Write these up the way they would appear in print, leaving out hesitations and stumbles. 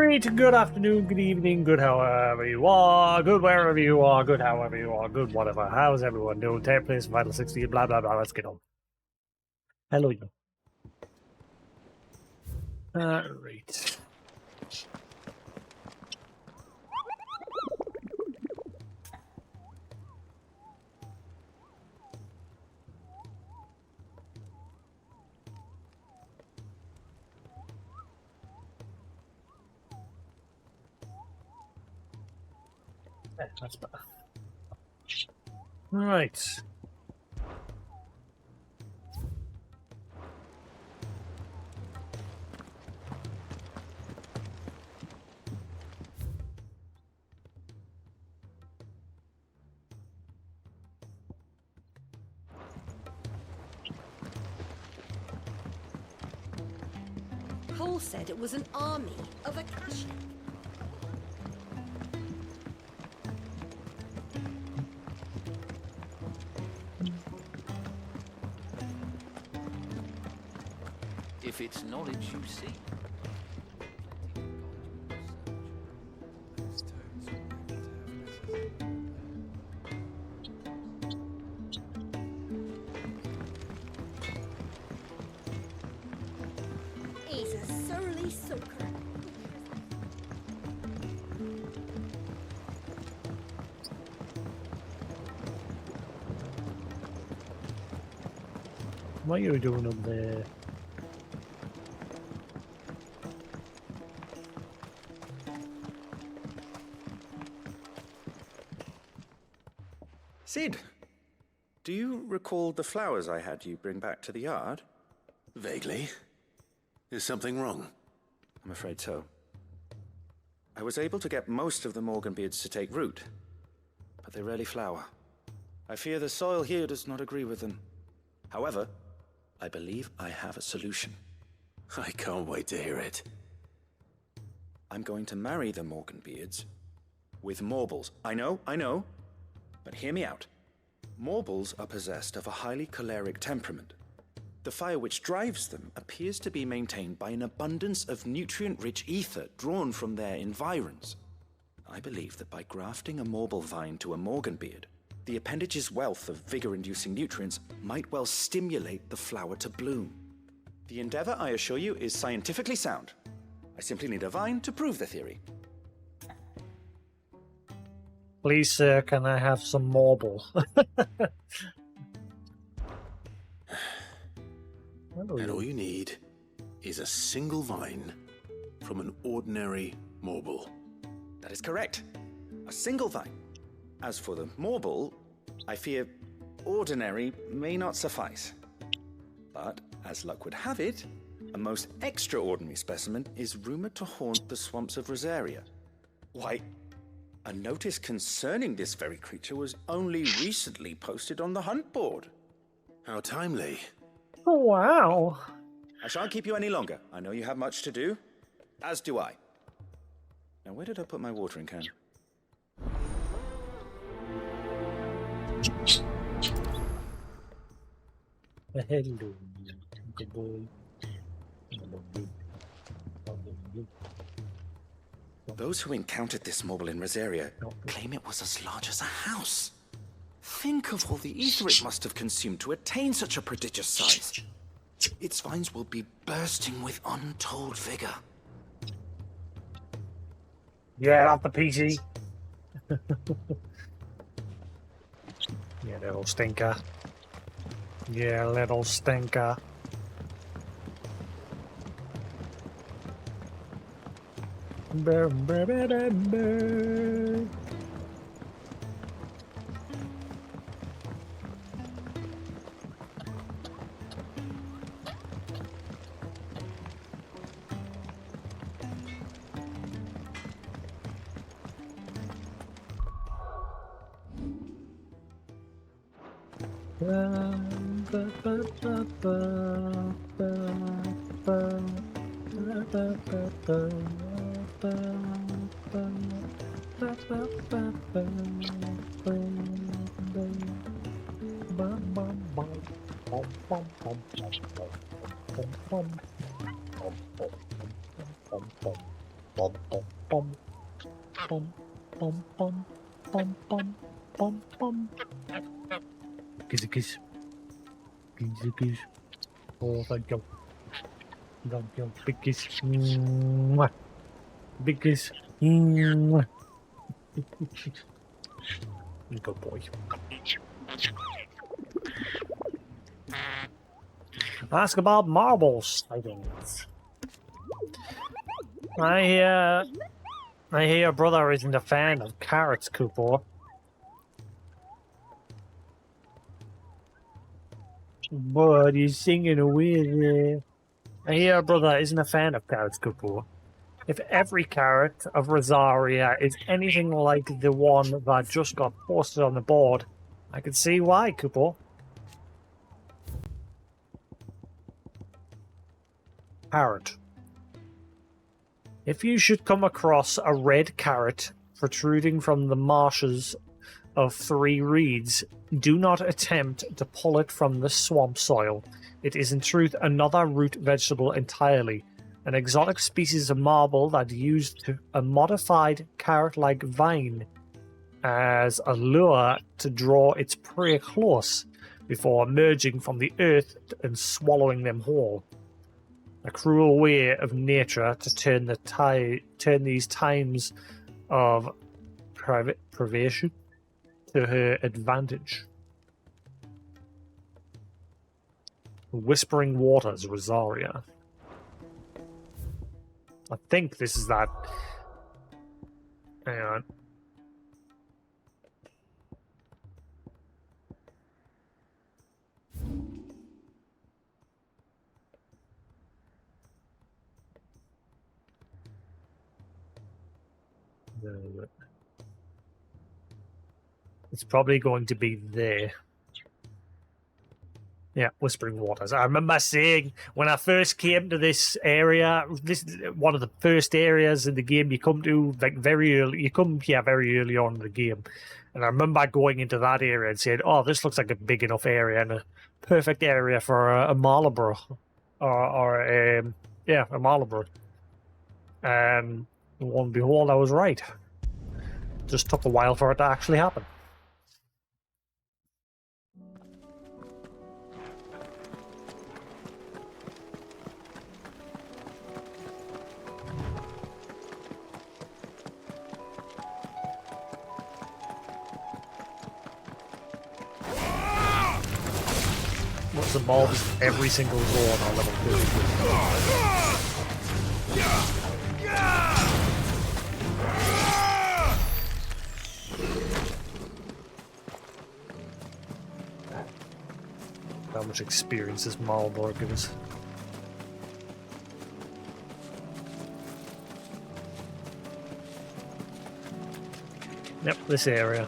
Great, good afternoon, good evening, good however you are, good wherever you are, good however you are, good whatever. How's everyone doing? Take place, Vital 16, blah blah blah. Let's get on. Hello, you. Alright. That's better. Right. Cole said it was an army of Akashic. If it's knowledge you seek. He's a surly soaker. What are you doing up there? Sid, do you recall the flowers I had you bring back to the yard? Vaguely. Is something wrong? I'm afraid so. I was able to get most of the Morganbeards to take root, but they rarely flower. I fear the soil here does not agree with them. However, I believe I have a solution. I can't wait to hear it. I'm going to marry the Morganbeards with Morbles. I know, but hear me out. Morbles are possessed of a highly choleric temperament. The fire which drives them appears to be maintained by an abundance of nutrient-rich ether drawn from their environs. I believe that by grafting a Morble vine to a Morganbeard, the appendage's wealth of vigor-inducing nutrients might well stimulate the flower to bloom. The endeavor, I assure you, is scientifically sound. I simply need a vine to prove the theory. Please, sir, can I have some marble? And all you need is a single vine from an ordinary Morble. That is correct. A single vine. As for the Morble, I fear ordinary may not suffice. But, as luck would have it, a most extraordinary specimen is rumored to haunt the swamps of Rosaria. Why, a notice concerning this very creature was only recently posted on the hunt board. How timely. Oh, wow. I shan't keep you any longer. I know you have much to do. As do I. Now, where did I put my watering can? Hello, good boy. Those who encountered this Morble in Rosaria claim it was as large as a house. Think of all the ether it must have consumed to attain such a prodigious size. Its vines will be bursting with untold vigor. Yeah, that's the PC. Yeah, little stinker. Yeah, little stinker. Brr, brr, brr, brr, brr. Bum, bum, bum. Bum, bum, bum. Bum, bum, bum, bum. Kizzy kiss. Kizzy kiss. Oh, thank you. Thank you. Big kiss. Mwah. Big kiss. Mwah. Good boy. Ask about marble sightings. I hear your brother isn't a fan of carrots, Cooper. But he's singing away there. I hear your brother isn't a fan of carrots, Cooper. If every carrot of Rosaria is anything like the one that just got posted on the board, I can see why, Cooper. Carrot. If you should come across a red carrot protruding from the marshes of 3 reeds, do not attempt to pull it from the swamp soil. It is in truth another root vegetable entirely, an exotic species of marble that used a modified carrot-like vine as a lure to draw its prey close before emerging from the earth and swallowing them whole. A cruel way of nature to turn these times of privation to her advantage. Whispering Waters, Rosaria. I think this is that. Hang on. It's probably going to be there. Yeah, Whispering Waters. I remember saying when I first came to this area, this is one of the first areas in the game you come to, like very early. You come here very early on in the game, and I remember going into that area and saying, "Oh, this looks like a big enough area and a perfect area for a Marlborough, or a Marlborough." And lo and behold, I was right. Just took a while for it to actually happen. What's the mobs every single zone on level 2? How much experience does Marlborough give us? Yep, this area.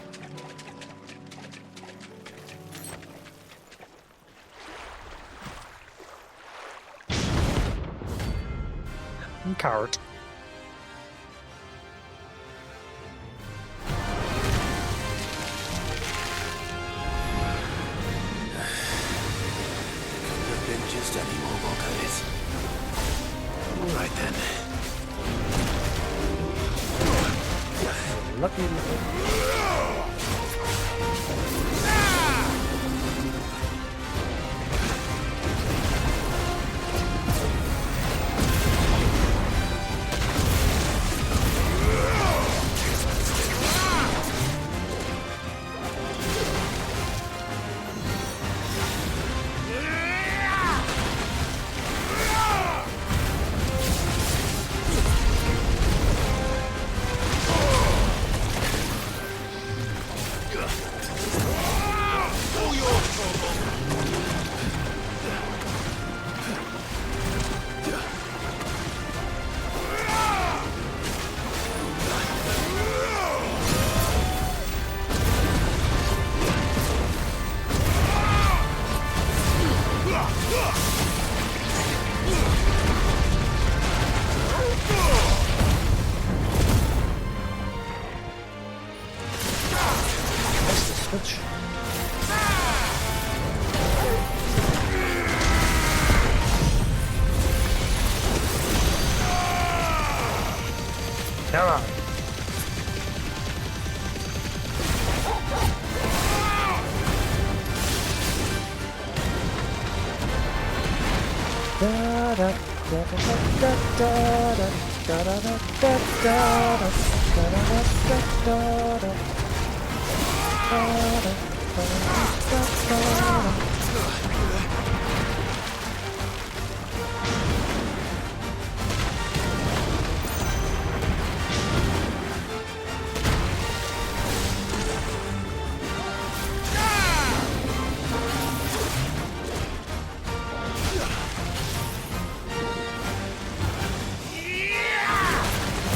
And carrot. Just any more buckets. All right then. Lucky. Switch. Come on.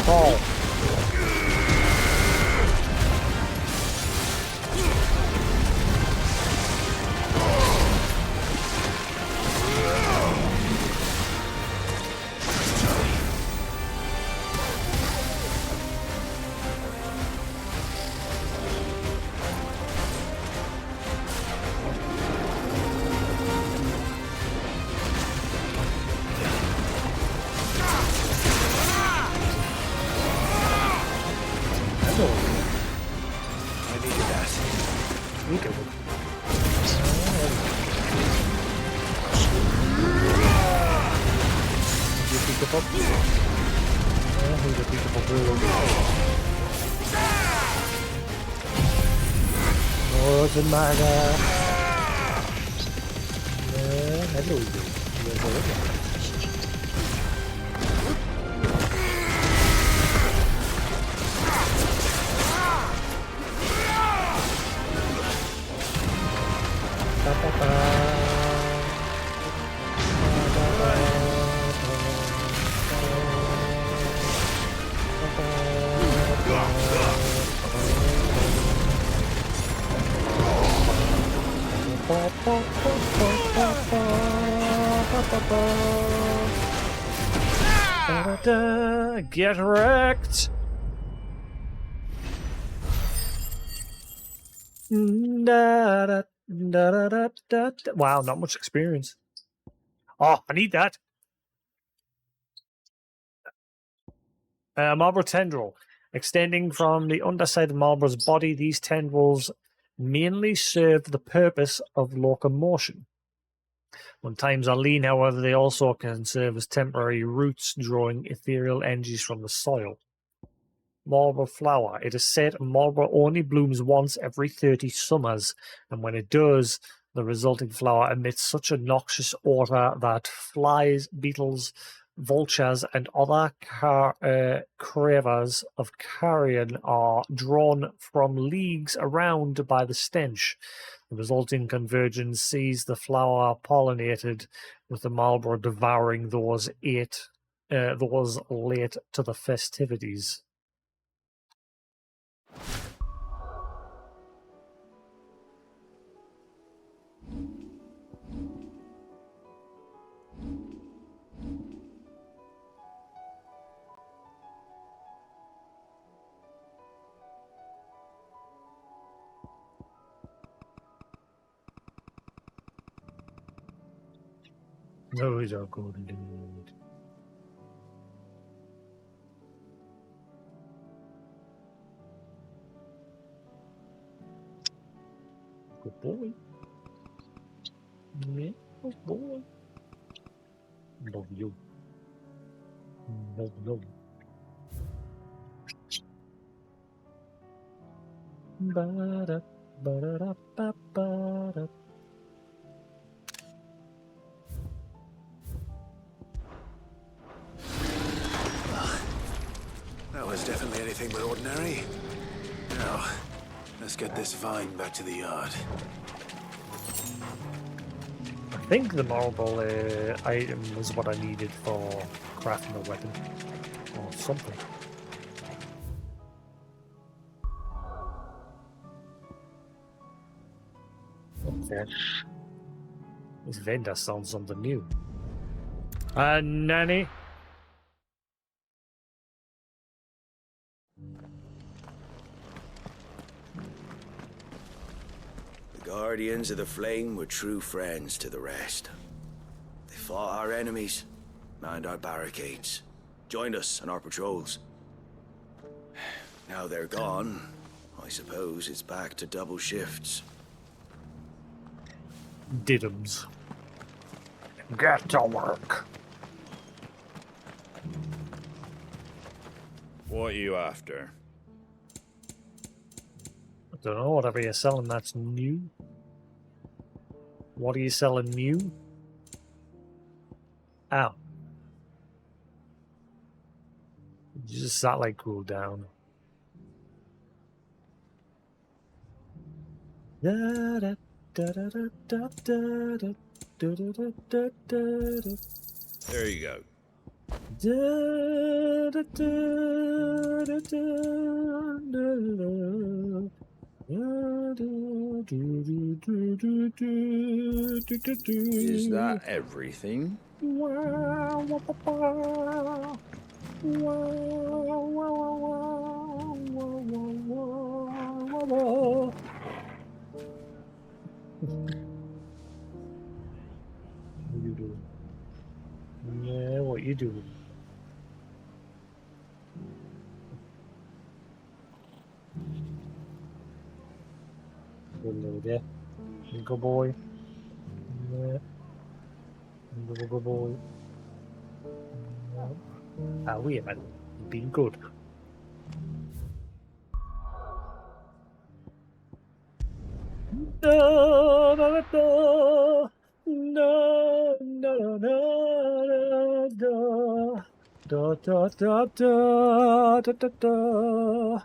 Fall. I needed that. You do. You pick it up. Who's a pick up doesn't matter. Hello. Yes, hello. Get wrecked! Wow, not much experience. Oh, I need that. Marlborough tendril. Extending from the underside of Marlborough's body, these tendrils mainly serve the purpose of locomotion. When times are lean, however, they also can serve as temporary roots, drawing ethereal energies from the soil. Marlborough flower. It is said Marlborough only blooms once every 30 summers, and when it does, the resulting flower emits such a noxious odor that flies, beetles, vultures, and other cravers of carrion are drawn from leagues around by the stench. The resulting convergence sees the flower pollinated, with the Marlborough devouring those late to the festivities. Those are good indeed. Good boy. Yeah, good boy. Love you. Love. Ba-da, ba-da-da, ba-ba-da. That was definitely anything but ordinary. Now, let's get this vine back to the yard. I think the marble item was what I needed for crafting a weapon or something. Okay. This vendor sounds something new. Nanny. The Guardians of the Flame were true friends to the rest. They fought our enemies, manned our barricades, joined us on our patrols. Now they're gone, I suppose it's back to double shifts. Diddums. Get to work. What are you after? I don't know, whatever you're selling that's new. What are you selling new? Ow. Just satellite cool down. Da, da, da, da, da, da, da, da, da, da, da, da, da. There you go. Da, da, da, da, da, da, da. Is that everything? What you doing? Yeah, what you doing? Hello there. Good boy. Yeah. Good boy. Ah, wait a minute. Being good. Da, da, da, da. No, no, no, no, da, da, da, da, da, da, da.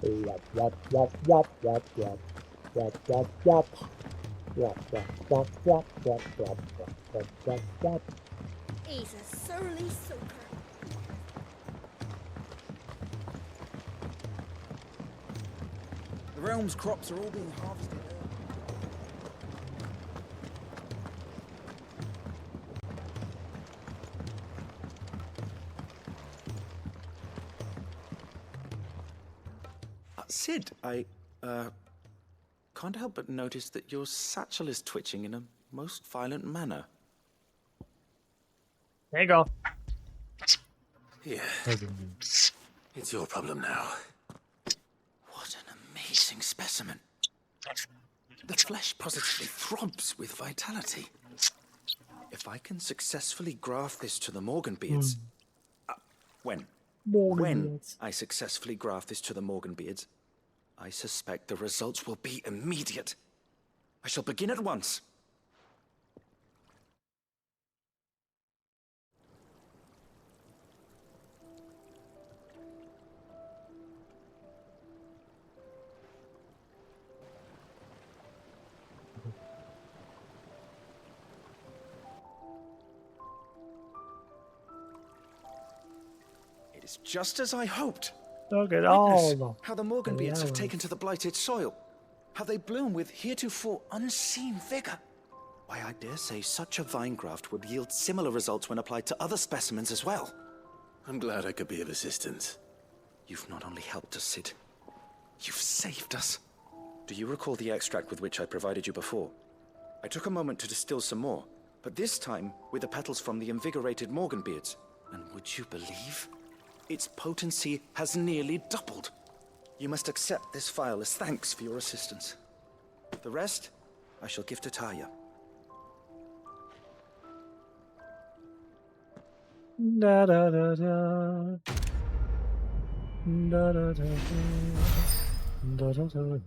Wop, wop, wop, wop, wop, wop. Wop, wop, wop. Wop, wop, wop, wop, wop, wop, wop, wop, wop. He's a surly soaker. The realm's crops are all being harvested. Sid, I can't help but notice that your satchel is twitching in a most violent manner. There you go. Yeah, it's your problem now. What an amazing specimen. The flesh positively throbs with vitality. If I can successfully graft this to the Morganbeards... when I successfully graft this to the Morganbeards, I suspect the results will be immediate. I shall begin at once. It is just as I hoped. Look at Witness all how the Morganbeards have Yeah. taken to the blighted soil. How they bloom with heretofore unseen vigor. Why, I dare say such a vine graft would yield similar results when applied to other specimens as well. I'm glad I could be of assistance. You've not only helped us, Sid, you've saved us. Do you recall the extract with which I provided you before? I took a moment to distill some more, but this time with the petals from the invigorated Morganbeards. And would you believe? Its potency has nearly doubled. You must accept this vial as thanks for your assistance. The rest, I shall give to Taya. Da da da da. Da da da da. Da da da da.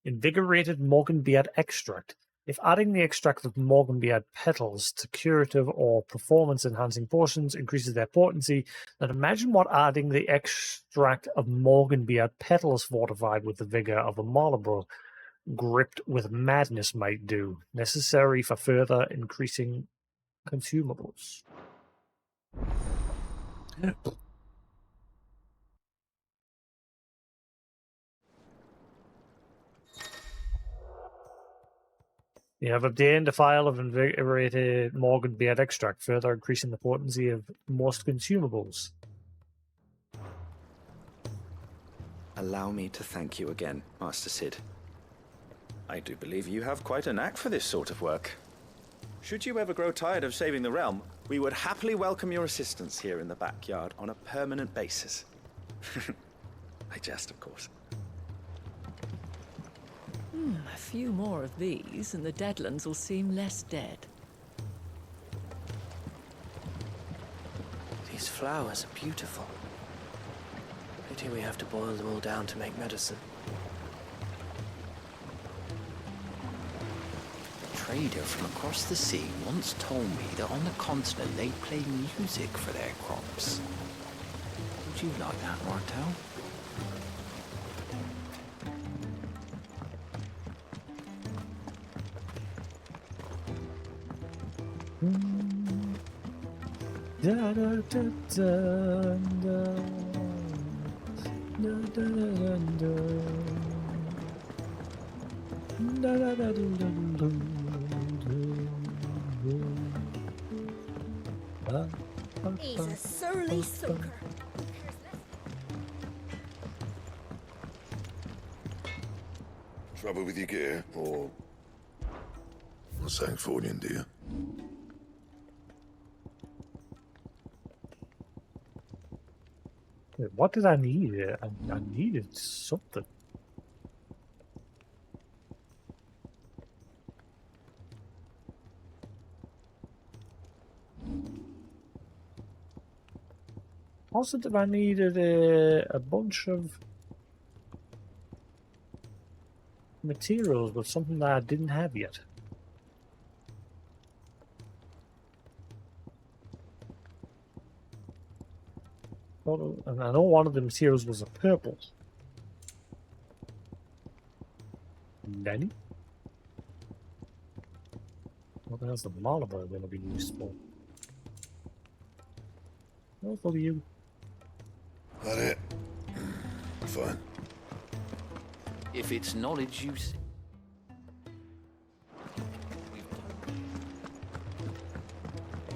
Invigorated Morganbeard extract. If adding the extract of Morganbeard petals to curative or performance-enhancing potions increases their potency, then imagine what adding the extract of Morganbeard petals fortified with the vigor of a Malabro gripped with madness might do, necessary for further increasing consumables. You have obtained a vial of invigorated Morganbeard extract, further increasing the potency of most consumables. Allow me to thank you again, Master Sid. I do believe you have quite a knack for this sort of work. Should you ever grow tired of saving the realm, we would happily welcome your assistance here in the backyard on a permanent basis. I jest, of course. A few more of these, and the Deadlands will seem less dead. These flowers are beautiful. Pity we have to boil them all down to make medicine. A trader from across the sea once told me that on the continent they play music for their crops. Would you like that, Martel? Da, da, da, da, da. Da, da, da, da, da. Da, da, da, da, da, da, da. He's a surly soaker. Trouble with your gear, or something for you, dear? Wait, what did I need? I needed something. Positive I needed a bunch of materials, but something that I didn't have yet. And I know one of the materials was a purple. Nanny? What else the Malabar going to be used for? No, for you. That it? Fine. If it's knowledge you see.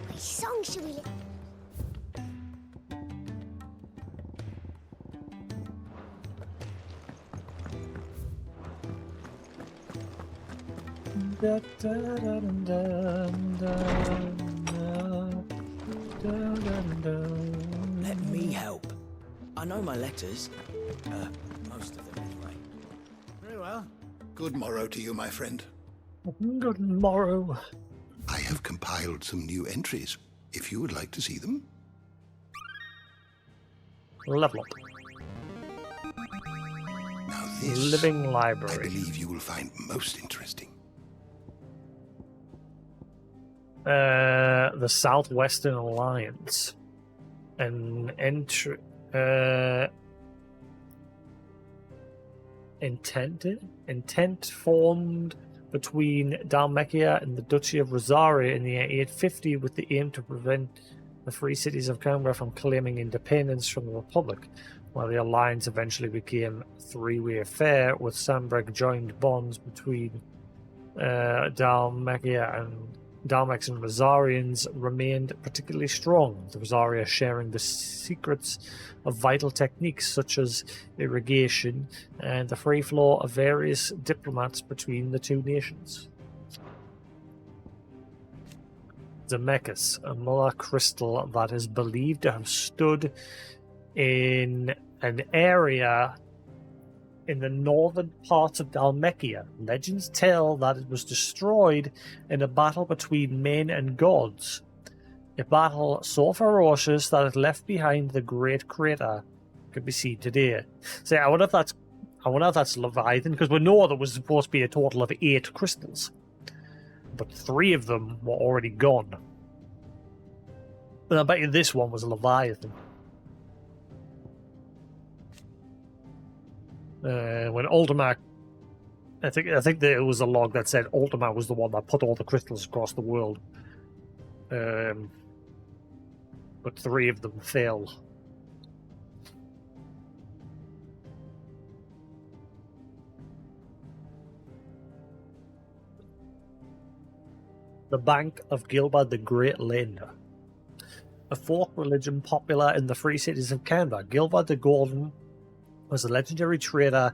My song should we Da, da, da, da, da, da, da, da. Let me help. I know my letters. Most of them anyway. Very well. Good morrow to you, my friend. Good morrow. I have compiled some new entries, if you would like to see them. Level up. Now this, Living I library. believe you will find most interesting. The Southwestern Alliance. An intent formed between Dalmacia and the Duchy of Rosaria in the year 850 with the aim to prevent the free cities of Canberra from claiming independence from the Republic, while the alliance eventually became a three-way affair with Sandbreak joined bonds between Dalmacia and Dalmacs and Rosarians remained particularly strong, with Rosaria sharing the secrets of vital techniques such as irrigation and the free flow of various diplomats between the two nations. Zemeckis, a mother crystal that is believed to have stood in an area in the northern parts of Dalmacia. Legends tell that it was destroyed in a battle between men and gods. A battle so ferocious that it left behind the great crater can be seen today. So I wonder if that's Leviathan, because we know there was supposed to be a total of 8 crystals, but 3 of them were already gone. And I bet you this one was a Leviathan. When Ultimac, I think there was a log that said Ultimac was the one that put all the crystals across the world, but 3 of them fell. The Bank of Gilbert the Great Lender. A folk religion popular in the free cities of Canberra, Gilbert the Golden was a legendary trader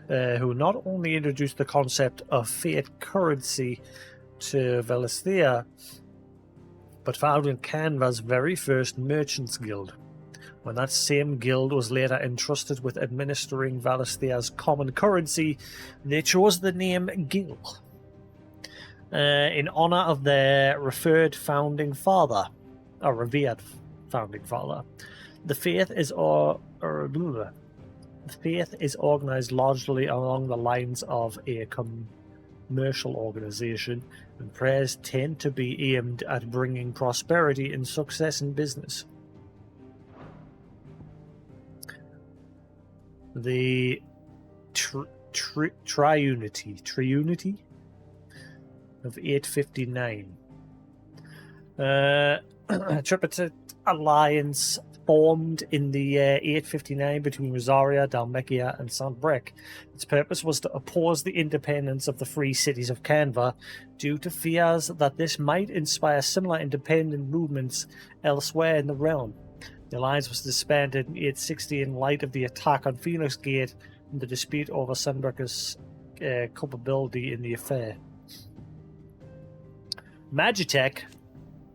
who not only introduced the concept of fiat currency to Valisthea, but founded Canva's very first merchants guild. When that same guild was later entrusted with administering Valisthea's common currency, they chose the name Gil in honor of their revered founding father. The faith is organized largely along the lines of a commercial organization, and prayers tend to be aimed at bringing prosperity and success in business. The triunity of 859. Tripartite alliance formed in the year 859 between Rosaria, Dalmekia, and Saint-Brec. Its purpose was to oppose the independence of the free cities of Canva due to fears that this might inspire similar independent movements elsewhere in the realm. The alliance was disbanded in 860 in light of the attack on Phoenix Gate and the dispute over Saint-Brec's culpability in the affair. Magitech.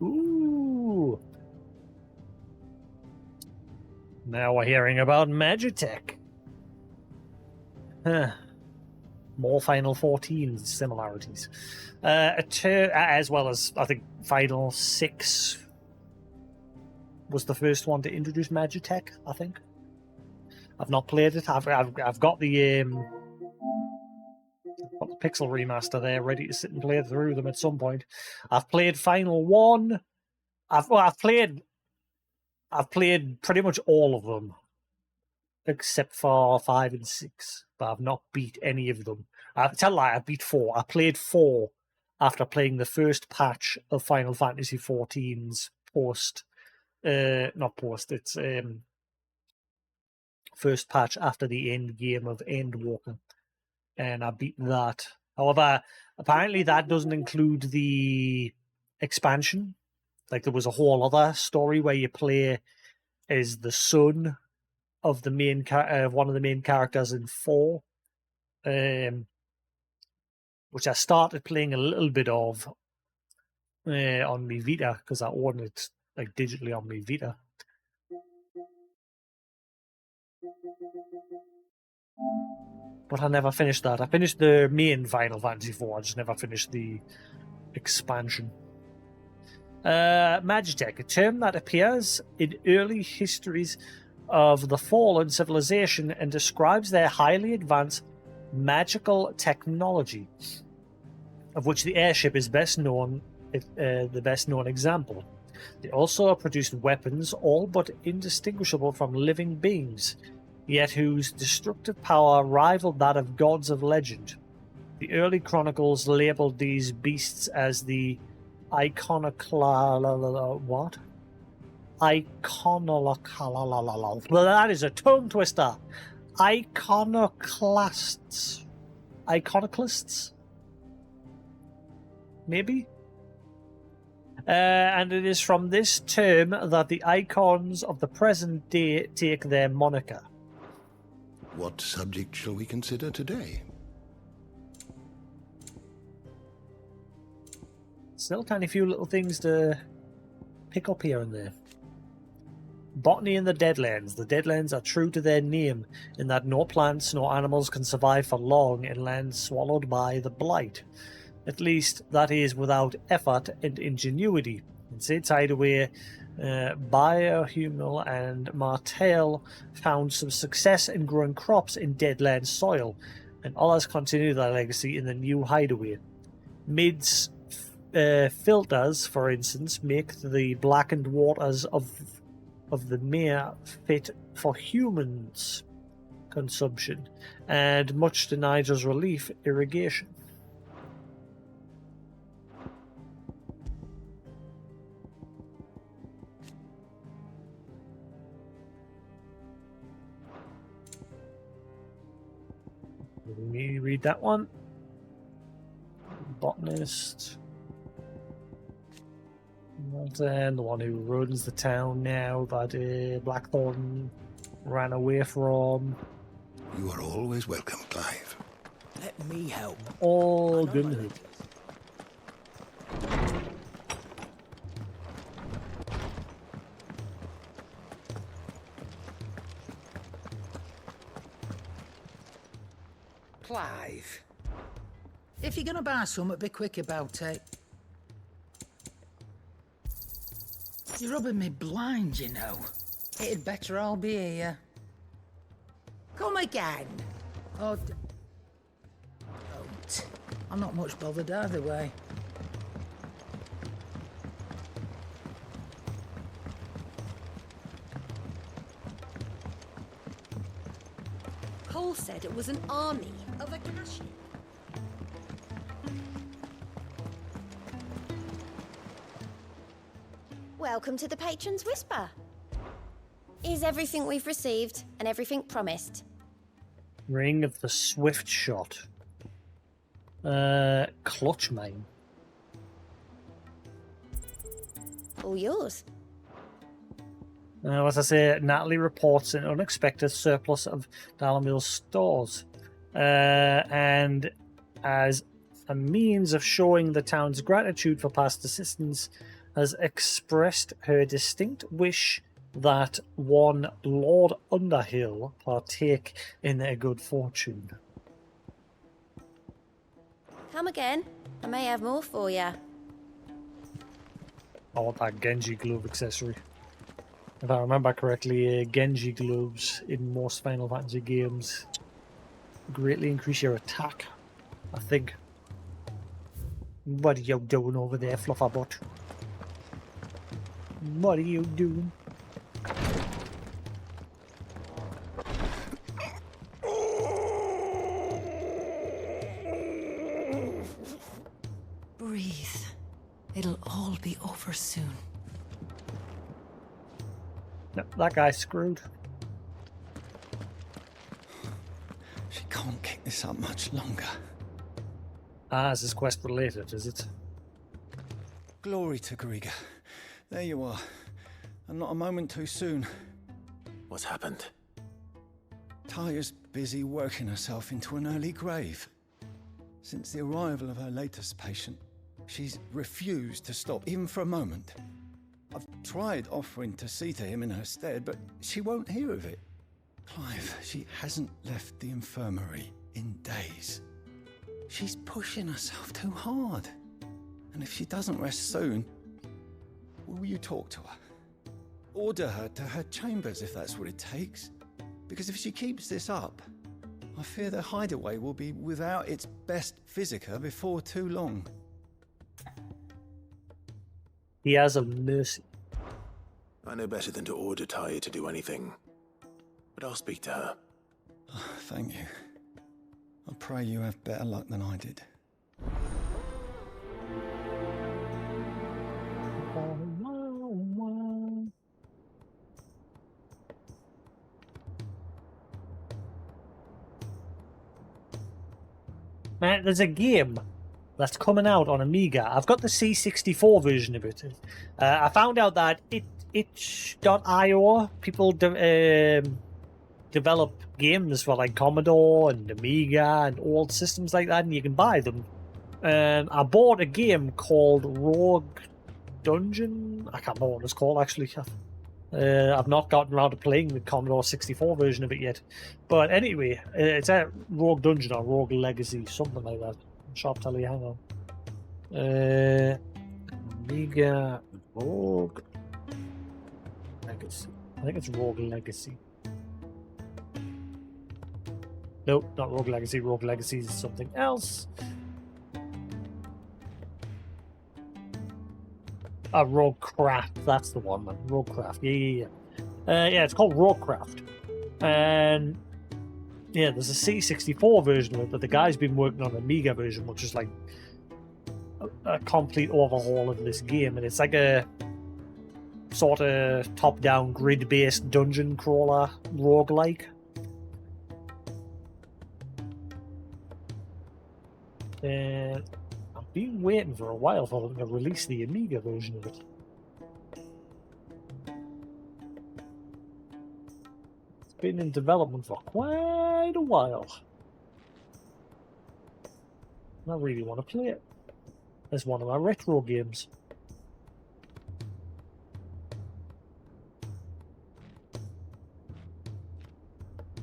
Ooh. Now we're hearing about Magitech. More Final 14 similarities. As well as, I think, Final 6 was the first one to introduce Magitech, I think. I've not played it. I've got the Pixel remaster there, ready to sit and play through them at some point. I've played Final 1. I've played pretty much all of them, except for 5 and 6. But I've not beat any of them. I tell a lie, I beat 4. I played 4 after playing the first patch of Final Fantasy XIV's it's first patch after the end game of Endwalker, and I beat that. However, apparently that doesn't include the expansion. Like, there was a whole other story where you play as the son of the main one of the main characters in 4, which I started playing a little bit of on my Vita, because I own it like digitally on my Vita. But I never finished that. I finished the main Final Fantasy IV, I just never finished the expansion. Magitech, a term that appears in early histories of the fallen civilization and describes their highly advanced magical technology, of which the airship is the best known example. They also produced weapons all but indistinguishable from living beings, yet whose destructive power rivaled that of gods of legend. The early chronicles labeled these beasts as the iconoclasts. Well, that is a tongue twister. Iconoclasts. Iconoclasts? Maybe? And it is from this term that the icons of the present day take their moniker. What subject shall we consider today? Still tiny few little things to pick up here and there. Botany in the Deadlands. The Deadlands are true to their name in that no plants nor animals can survive for long in lands swallowed by the Blight. At least, that is without effort and ingenuity. In Sid's Hideaway, Biohumal and Martel found some success in growing crops in Deadland soil, and others continue their legacy in the new Hideaway. Mid's filters, for instance, make the blackened waters of the mere fit for humans' consumption, and much to Niger's relief, irrigation. Let me read that one. Botanist. And the one who runs the town now that Blackthorn ran away from. You are always welcome, Clive. Let me help. All I know good. my letters. Clive. If you're gonna buy something, be quick about it. You're rubbing me blind, you know. It'd better all be here. Come again. Oh, don't. I'm not much bothered either way. Cole said it was an army of Akashi. Welcome to the Patron's Whisper. Is everything we've received and everything promised? Ring of the Swift Shot. Clutch Mine. All yours. As I say, Natalie reports an unexpected surplus of Dalamil's stores. And as a means of showing the town's gratitude for past assistance, has expressed her distinct wish that one Lord Underhill partake in their good fortune. Come again. I may have more for you. I want that Genji glove accessory. If I remember correctly, Genji gloves in most Final Fantasy games greatly increase your attack, I think. What are you doing over there, Flufferbutt? What are you doing? Breathe. It'll all be over soon. No, that guy's screwed. She can't keep this up much longer. Ah, is this quest related, is it? Glory to Griga. There you are. And not a moment too soon. What's happened? Taya's busy working herself into an early grave. Since the arrival of her latest patient, she's refused to stop, even for a moment. I've tried offering to see to him in her stead, but she won't hear of it. Clive, she hasn't left the infirmary in days. She's pushing herself too hard. And if she doesn't rest soon, will you talk to her? Order her to her chambers if that's what it takes. Because if she keeps this up, I fear the hideaway will be without its best physica before too long. He has a mercy. I know better than to order Taya to do anything. But I'll speak to her. Thank you. I pray you have better luck than I did. Man, there's a game that's coming out on Amiga. I've got the C64 version of it. I found out that itch.io, people develop games for like Commodore and Amiga and old systems like that, and you can buy them. And I bought a game called Rogue Dungeon. I can't remember what it's called actually. I've not gotten around to playing the Commodore 64 version of it yet. But anyway, it's a Rogue Dungeon or Rogue Legacy, something like that. Sharp tell you, hang on. Amiga Rogue Legacy. I think it's Rogue Legacy. Nope, not Rogue Legacy. Rogue Legacy is something else. Roguecraft, that's the one, man. Roguecraft, yeah. Yeah, it's called Roguecraft. And yeah, there's a C64 version of it, but the guy's been working on an Amiga version, which is like a complete overhaul of this game. And it's like a sort of top-down, grid-based dungeon crawler roguelike. And I've been waiting for a while for them to release the Amiga version of it. Been in development for quite a while. I really want to play it. It's one of my retro games.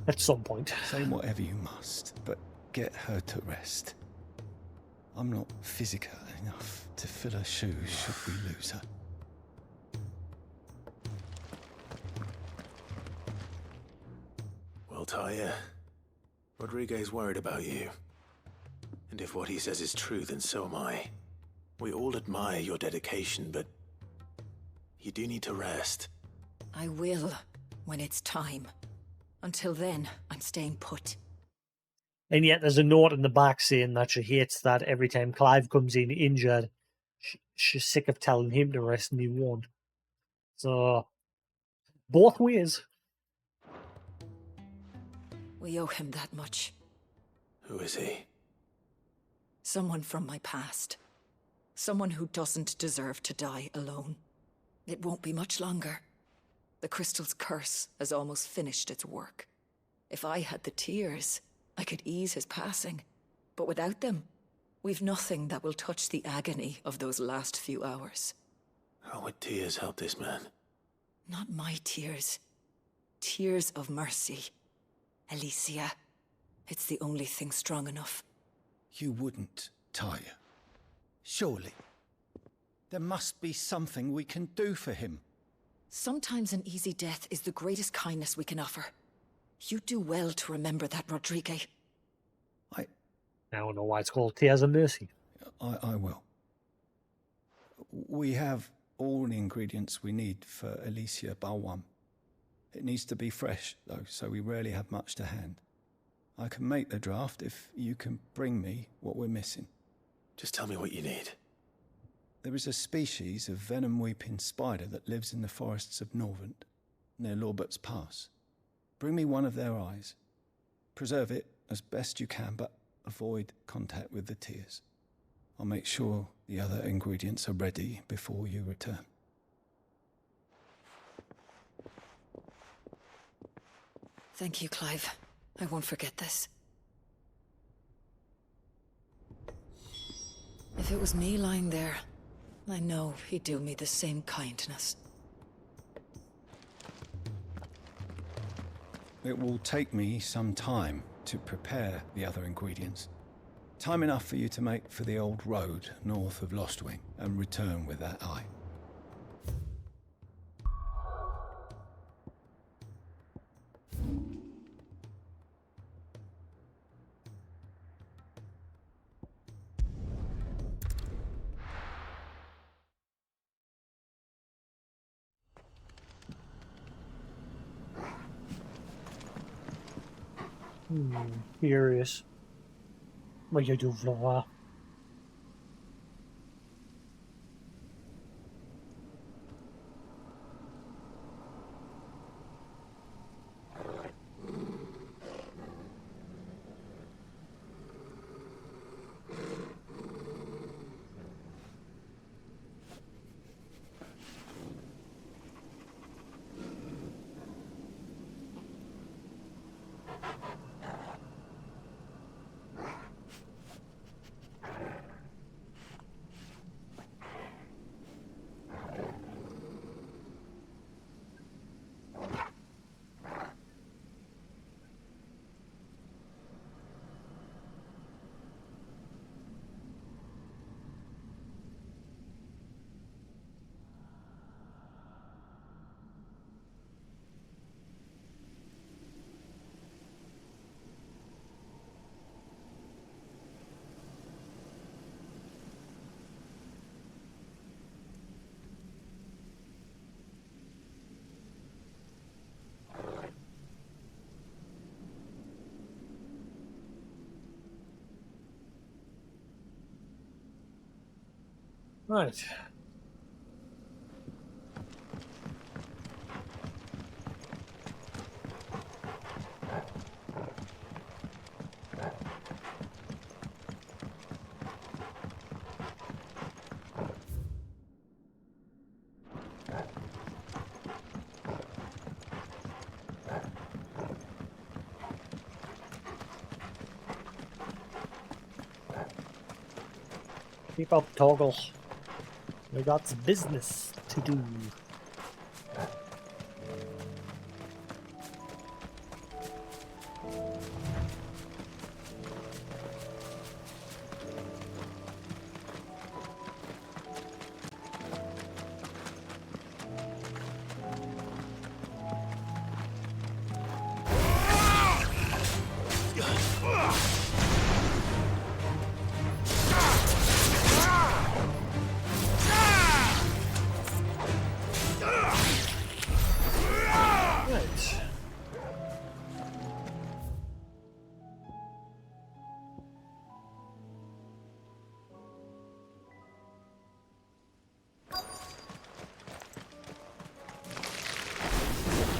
At some point. Say whatever you must, but get her to rest. I'm not physical enough to fill her shoes should we lose her. Well, Taya, Rodriguez worried about you. And if what he says is true, then so am I. We all admire your dedication, but you do need to rest. I will, when it's time. Until then, I'm staying put. And yet there's a note in the back saying that she hates that every time Clive comes in injured, she's sick of telling him to rest and he won't. So, both ways. We owe him that much. Who is he? Someone from my past. Someone who doesn't deserve to die alone. It won't be much longer. The crystal's curse has almost finished its work. If I had the tears, I could ease his passing. But without them, we've nothing that will touch the agony of those last few hours. How would tears help this man? Not my tears. Tears of mercy. Alicia, it's the only thing strong enough. You wouldn't, Taya. Surely. There must be something we can do for him. Sometimes an easy death is the greatest kindness we can offer. You do well to remember that, Rodriguez. I don't know why it's called Tears of Mercy. I will. We have all the ingredients we need for Alicia Balwam. It needs to be fresh, though, so we rarely have much to hand. I can make the draft if you can bring me what we're missing. Just tell me what you need. There is a species of venom-weeping spider that lives in the forests of Norvent, near Lorbert's Pass. Bring me one of their eyes. Preserve it as best you can, but avoid contact with the tears. I'll make sure the other ingredients are ready before you return. Thank you, Clive. I won't forget this. If it was me lying there, I know he'd do me the same kindness. It will take me some time to prepare the other ingredients. Time enough for you to make for the old road north of Lostwing and return with that eye. Curious. What you do, Flora? Right. Keep up, Toggle. We got business to do.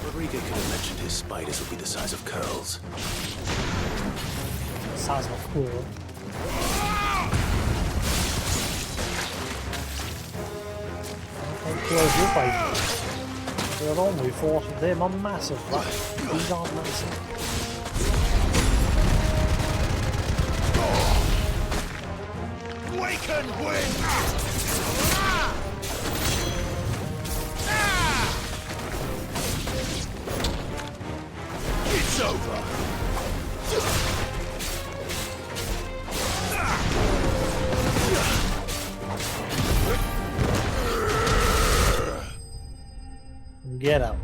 Rodrigo could have mentioned his spiders would be the size of curls. Size of a cool. How close your fight? They're only 40. They're massive. These aren't massive. Awaken wind! It's over! Get out.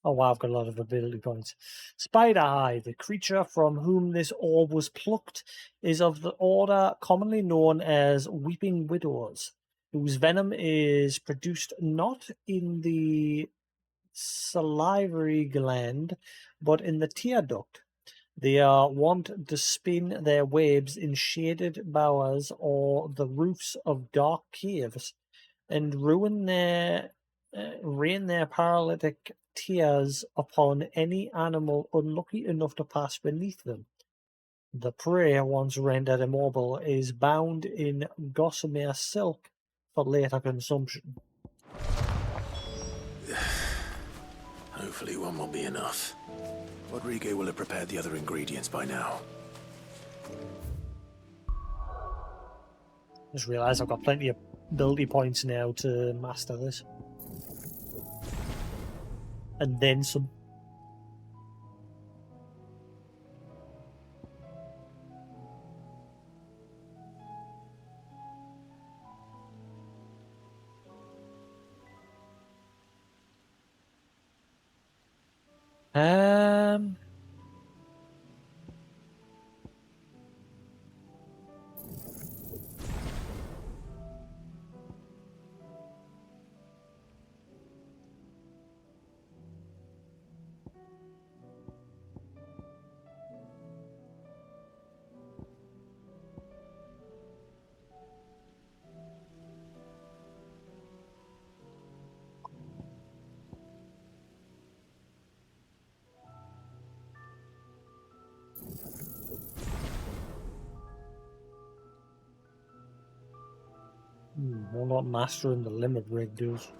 Oh wow, I've got a lot of ability points. Spider Eye, the creature from whom this orb was plucked, is of the order commonly known as Weeping Widows, whose venom is produced not in the salivary gland, but in the tear duct. They are wont to spin their webs in shaded bowers or the roofs of dark caves, and rain their paralytic tears upon any animal unlucky enough to pass beneath them. The prey, once rendered immobile, is bound in gossamer silk for later consumption. Hopefully one will be enough. Rodrigo will have prepared the other ingredients by now. Just realised I've got plenty of ability points now to master this. And then some. We're not mastering the limit rig, dudes.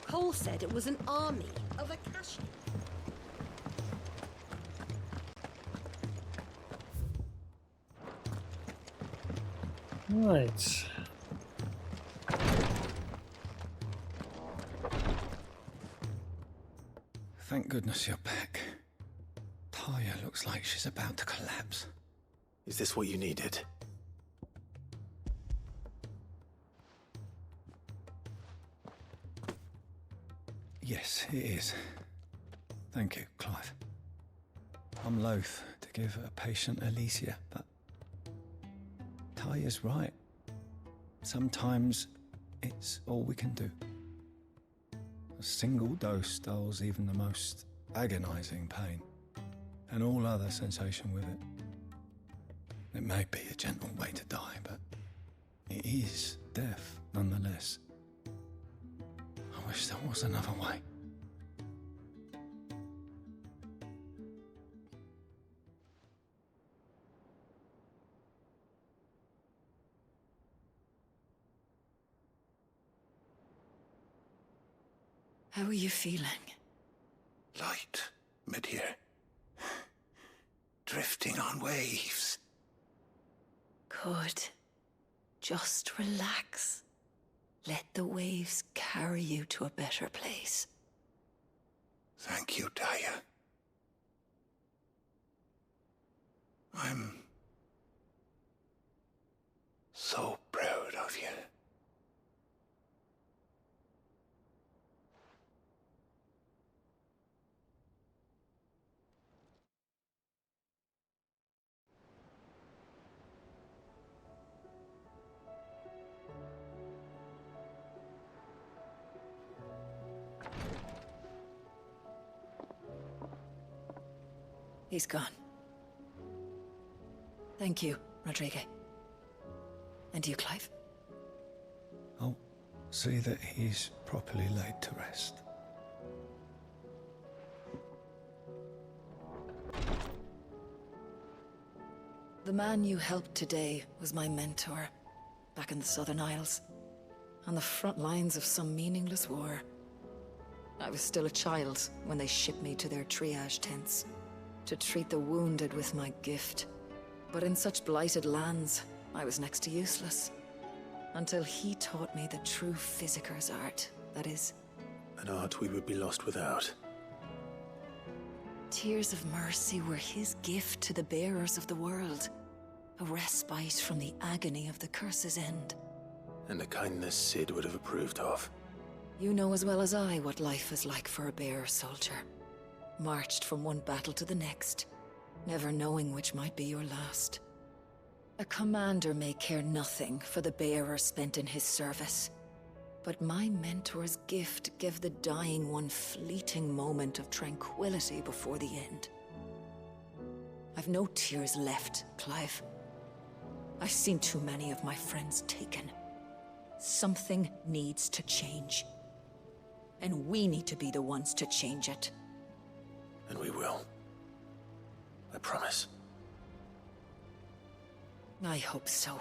Cole said it was an army of Akashi. Right. Thank goodness you're back. Taya looks like she's about to collapse. Is this what you needed? Yes, it is. Thank you, Clive. I'm loath to give a patient Alicia, but Taya's right. Sometimes it's all we can do. A single dose dulls even the most agonizing pain, and all other sensation with it. It may be a gentle way to die, but it is death, nonetheless. I wish there was another way. How are you feeling? Light, mid-here. Drifting on waves. Good. Just relax. Let the waves carry you to a better place. Thank you, Daya. I'm so proud of you. He's gone. Thank you, Rodrigo. And you, Clive? I'll see that he's properly laid to rest. The man you helped today was my mentor, back in the Southern Isles, on the front lines of some meaningless war. I was still a child when they shipped me to their triage tents, to treat the wounded with my gift. But in such blighted lands, I was next to useless. Until he taught me the true physicker's art, that is. An art we would be lost without. Tears of mercy were his gift to the bearers of the world. A respite from the agony of the curse's end. And a kindness Sid would have approved of. You know as well as I what life is like for a bearer soldier. Marched from one battle to the next, never knowing which might be your last. A commander may care nothing for the bearer spent in his service, but my mentor's gift gave the dying one fleeting moment of tranquility before the end. I've no tears left, Clive. I've seen too many of my friends taken. Something needs to change. And we need to be the ones to change it. And we will. I promise. I hope so.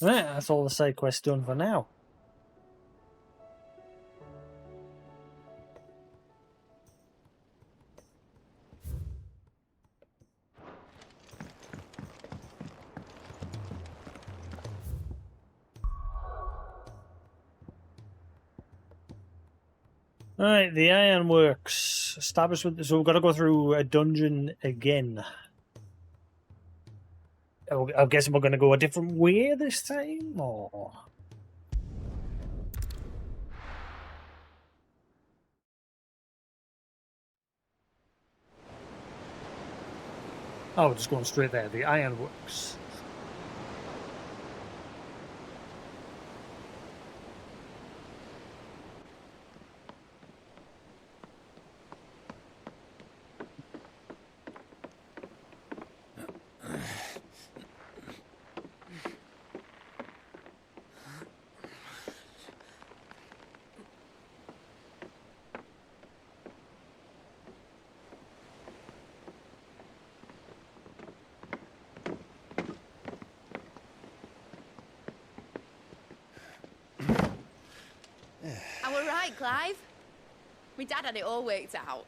Right, that's all the side quest done for now. Alright, the ironworks. Established with... So we've got to go through a dungeon again. I'm guessing we're going to go a different way this time, or... Oh, just going straight there. The ironworks. Right, Clive? My dad had it all worked out.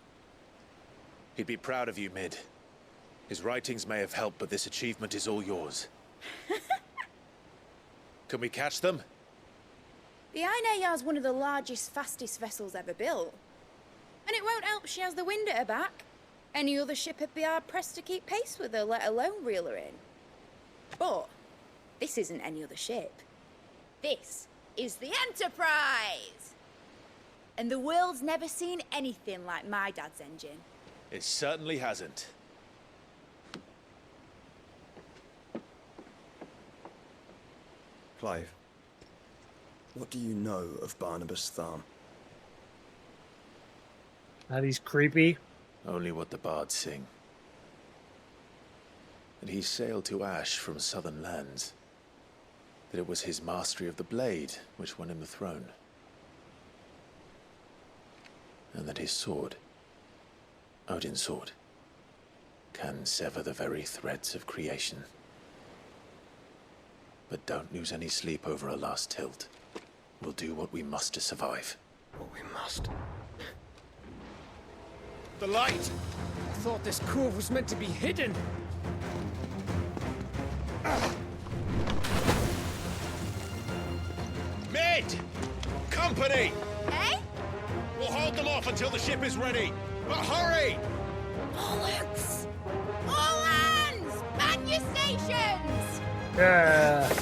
He'd be proud of you, Mid. His writings may have helped, but this achievement is all yours. Can we catch them? The Iron Yard's one of the largest, fastest vessels ever built. And it won't help she has the wind at her back. Any other ship would be hard-pressed to keep pace with her, let alone reel her in. But this isn't any other ship. This is the Enterprise! And the world's never seen anything like my dad's engine. It certainly hasn't. Clive, What do you know of Barnabas Tharm? That he's creepy. Only what the bards sing. That he sailed to Ash from southern lands. That it was his mastery of the blade which won him the throne. And that his sword, Odin's sword, can sever the very threads of creation. But don't lose any sleep over a last tilt. We'll do what we must to survive. What we must. The light! I thought this cove was meant to be hidden. Mid! Company! Eh? We'll hold them off until the ship is ready. But hurry! Bollocks! All hands! Man your stations! Yeah.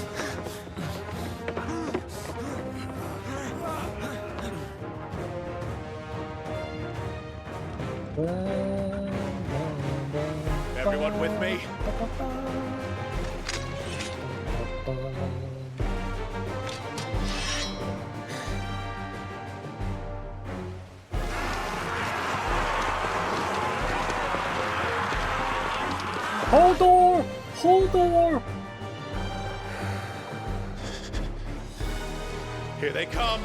Everyone with me? Hold door! Hold door! Here they come.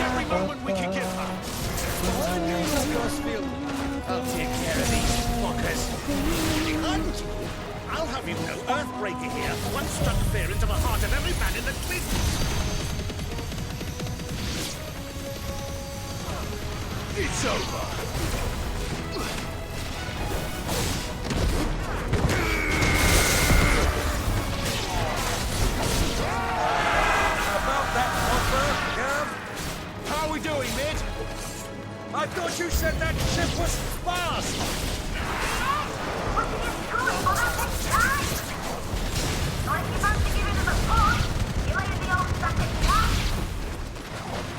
Every moment we can get back. I'll take care of these fuckers. Behind you! I'll have you know, Earthbreaker here once struck fear into the heart of every man in the cliff. It's over. About that offer, Gav? How are we doing, Mid? I thought you said that ship was fast!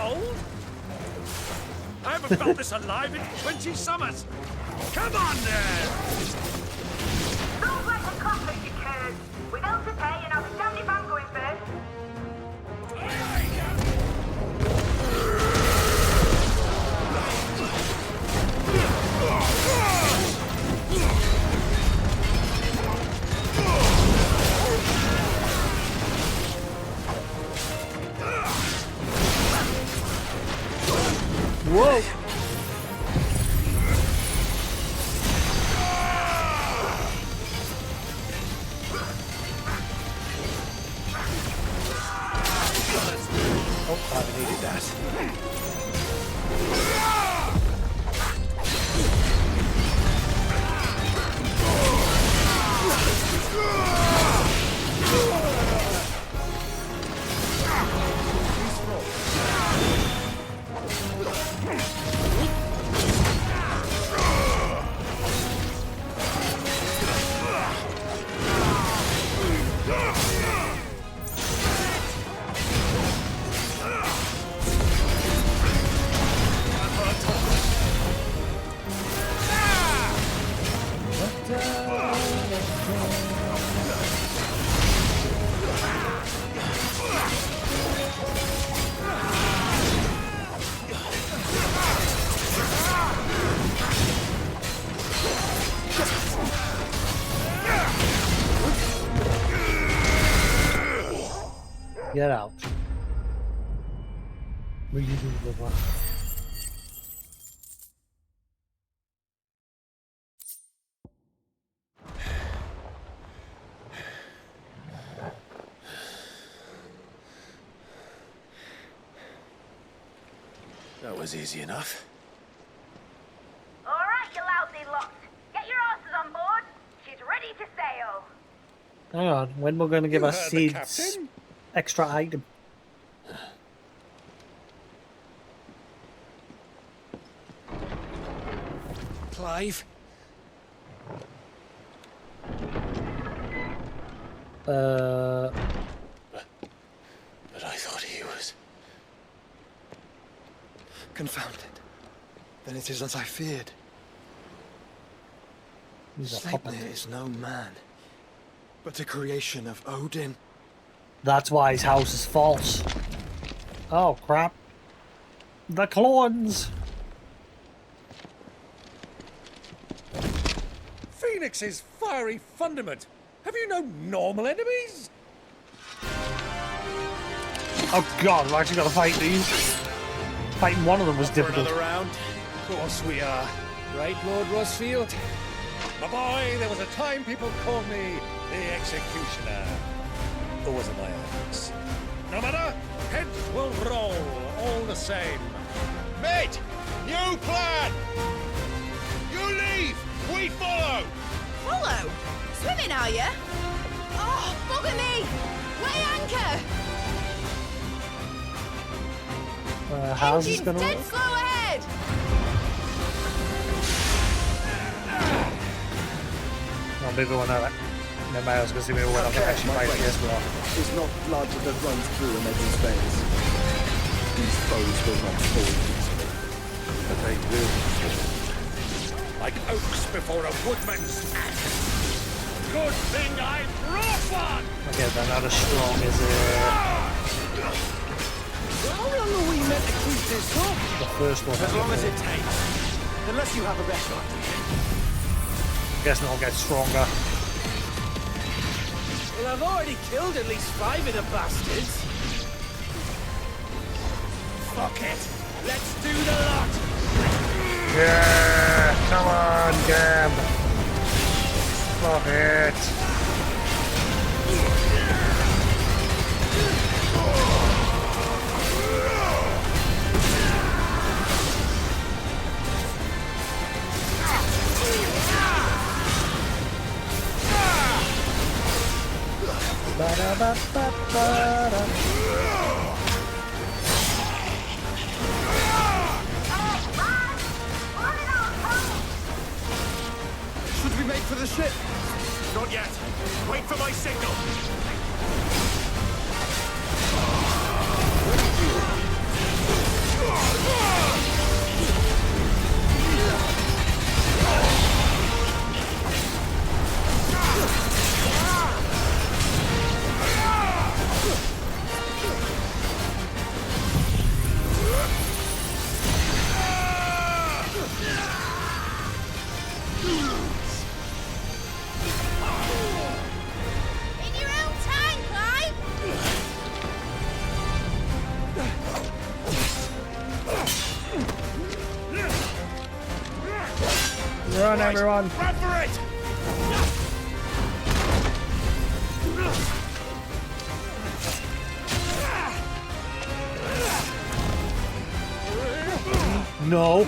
Old? I haven't felt this alive in 20 summers! Come on there! Sounds like a conflict occurred. We don't prepare, you know, stand if I'm going first. Whoa! Oh, I needed that. Get out. What are you doing, Baba? That was easy enough. All right, you lousy lot. Get your asses on board. She's ready to sail. Hang on, when we're going to give You us heard the seeds captain. extra item? Clive? Confound it. Then it is as I feared. He's a Sleipnir puppet. is no man, but a creation of Odin. That's why his house is false. Oh crap. The clones! Phoenix's fiery fundament. Have you no normal enemies? Oh god, I've actually got to fight these. Fighting one of them was difficult. Another round? Of course we are. Right, Lord Rosfield? My boy, there was a time people called me the Executioner. Or was it my ex? No matter, heads will roll all the same. Mate, new plan! You leave, we follow! Follow? Swimming, are you? Oh, bugger me! Weigh anchor! How's this Engine's gonna dead work? slow ahead! No, maybe we'll know that. No matter, I was going to see maybe we'll have to actually fight this well. Is not blood that runs through a man's veins. These foes will not fall easily, but they will fall. Like oaks before a woodman's axe. Good thing I brought one! Okay, they're not as strong as How long are we meant to keep this up? the first one. As long as it takes. Unless you have a better idea. Guess it'll get stronger. Well, I've already killed at least 5 of the bastards. Fuck it. Let's do the lot. Yeah, come on, Gab. Fuck it. Ba-da-ba-ba-ba-da. Should we make for the ship? Not yet. Wait for my signal. In your own time, Clive! Run, everyone! Run for it! No.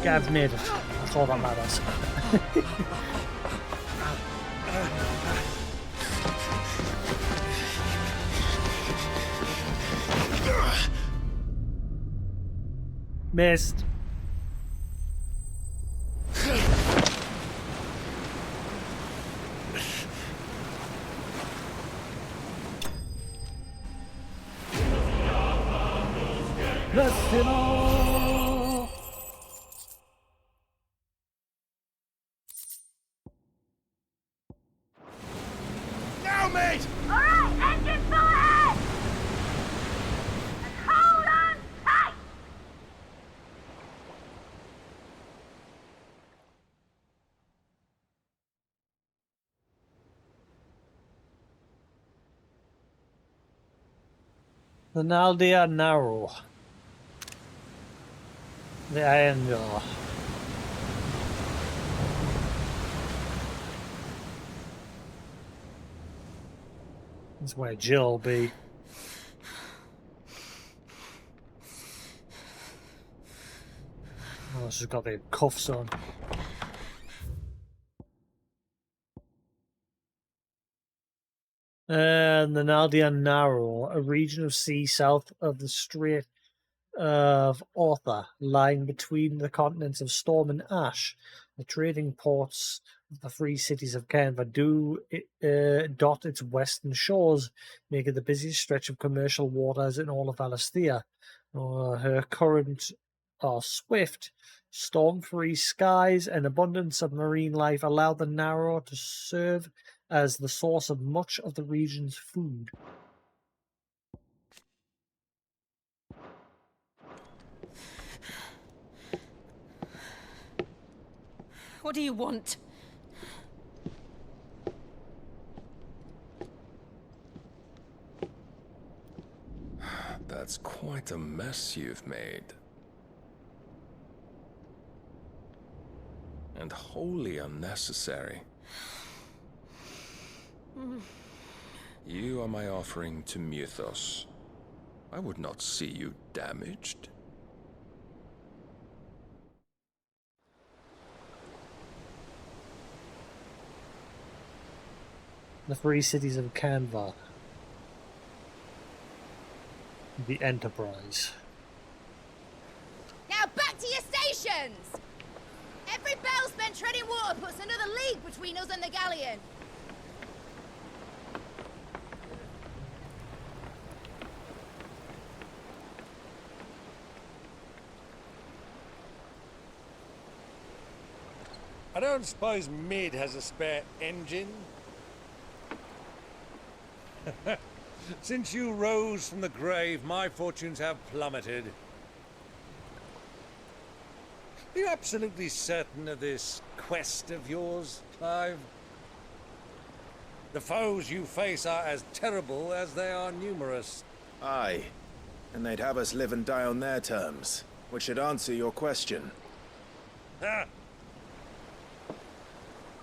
Gav made it. That's all that matters. Missed. That's it all. Now, mate! Alright, engine full ahead! And hold on tight! The Naldea Narrow. The Iron Jaw. That's where Jill will be. Oh, she's got the cuffs on. And the Naldian Narrow, a region of sea south of the Strait of Arthur, lying between the continents of Storm and Ash. The trading ports of the free cities of Canva dot its western shores, make it the busiest stretch of commercial waters in all of Alastia. Her current are swift. Storm-free skies and abundant submarine life allow the Narrow to serve as the source of much of the region's food. What do you want? That's quite a mess you've made. And wholly unnecessary. You are my offering to Mythos. I would not see you damaged. The free cities of Canva. The Enterprise. Now back to your stations! Every bell spent treading water puts another league between us and the galleon. I don't suppose Mid has a spare engine? Since you rose from the grave, my fortunes have plummeted. Are you absolutely certain of this quest of yours, Clive? The foes you face are as terrible as they are numerous. Aye, and they'd have us live and die on their terms, which should answer your question. Ha!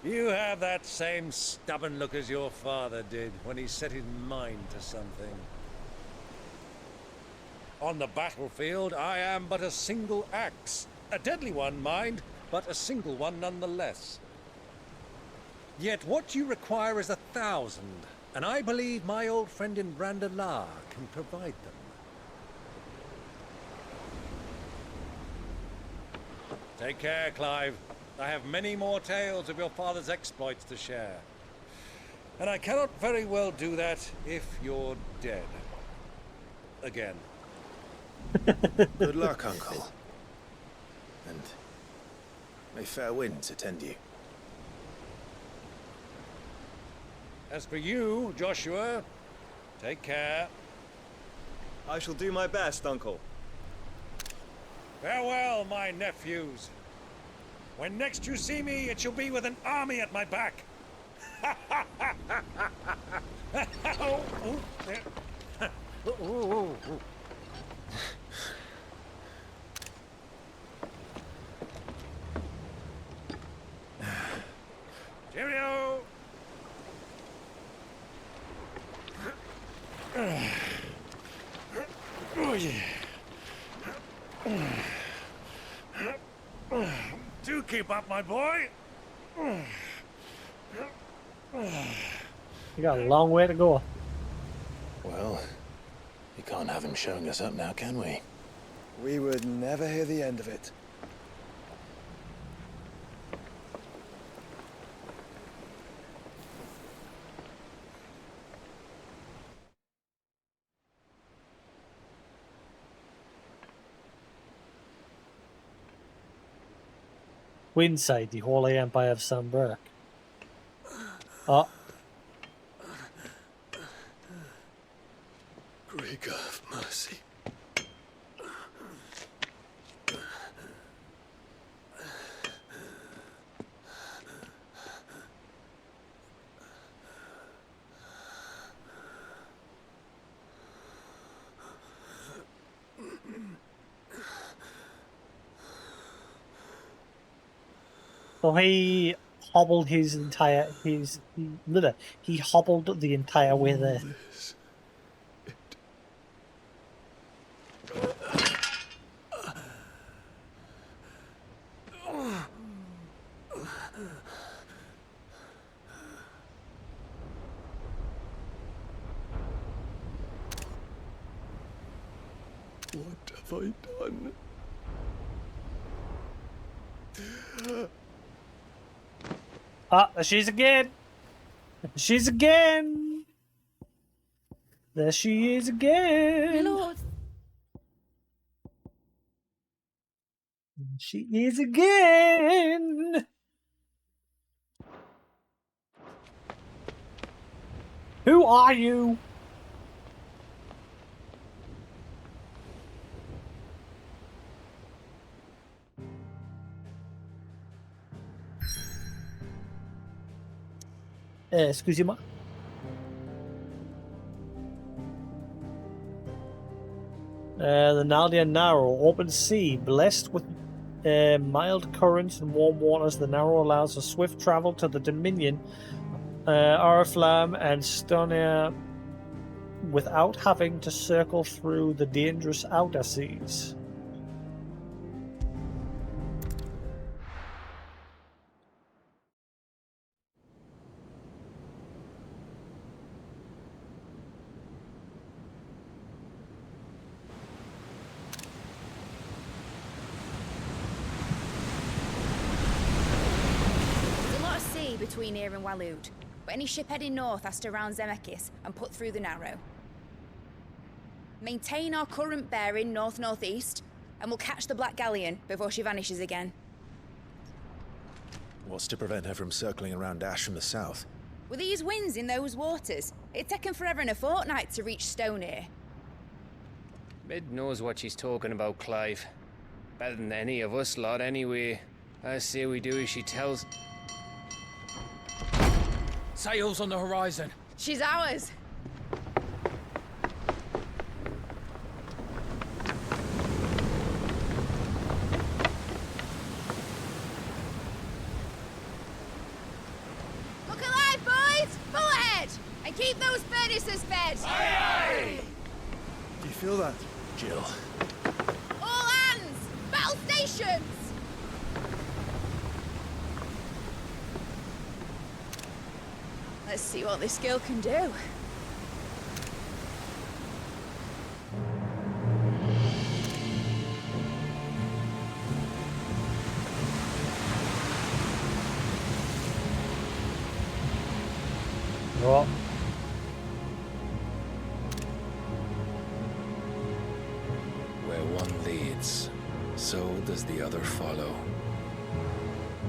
You have that same stubborn look as your father did when he set his mind to something. On the battlefield, I am but a single axe. A deadly one, mind, but a single one nonetheless. Yet what you require is 1,000, and I believe my old friend in Brandalar can provide them. Take care, Clive. I have many more tales of your father's exploits to share. And I cannot very well do that if you're dead. Again. Good luck, Uncle. And may fair winds attend you. As for you, Joshua, take care. I shall do my best, Uncle. Farewell, my nephews. When next you see me, it shall be with an army at my back. Cheerio! Oh, yeah. Do keep up, my boy. You got a long way to go. Well, we can't have him showing us up now, can we? We would never hear the end of it. Windside, the Holy Empire of Sunbrook. Oh. Great God of mercy. So he hobbled he hobbled the entire way there. have I done? Ah, there she is again. She's again. There she is again. Lord. She is again. Who are you? Excusez-moi. The Naldian Narrow, open sea, blessed with mild currents and warm waters. The Narrow allows a swift travel to the Dominion, Oriflamme, and Stonia without having to circle through the dangerous outer seas. There's a lot of sea between here and Waloed, but any ship heading north has to round Zemeckis and put through the Narrow. Maintain our current bearing north-northeast, and we'll catch the Black Galleon before she vanishes again. What's to prevent her from circling around Ash from the south? With these winds in those waters, it'd taken forever and a fortnight to reach Stonehere. Mid knows what she's talking about, Clive. Better than any of us lot, anyway. I say we do as she tells. Sails on the horizon. She's ours. Look alive, boys! Pull ahead! And keep those furnaces fed! Do you feel that? Jill. All hands! Battle stations! Let's see what this girl can do. What? Where one leads, so does the other follow.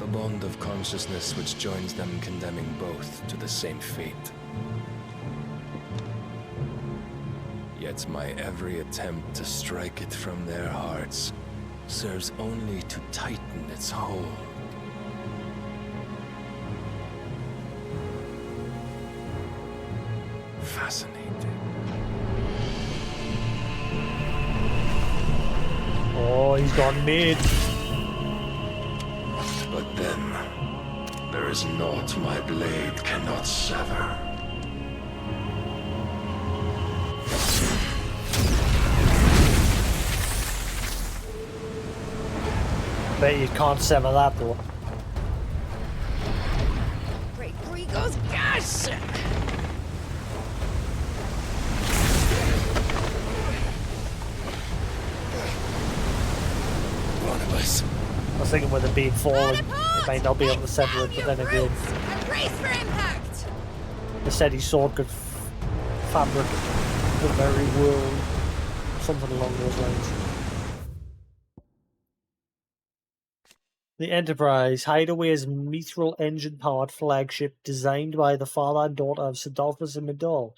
The bond of consciousness which joins them condemning both to the same fate. Yet my every attempt to strike it from their hearts serves only to tighten its hold. Fascinating. Oh, he's gone mid. But then, there is naught my blade cannot sever. Bet you can't sever that though. Great Grigor's gas! Barnabas. I was thinking with it being fallen, it may not be able to sever it, but then again, And brace for impact! the steady sword could fabric the very world. Something along those lines. The Enterprise, Hideaway's mithril engine-powered flagship designed by the father and daughter of Sidolphus and Midol,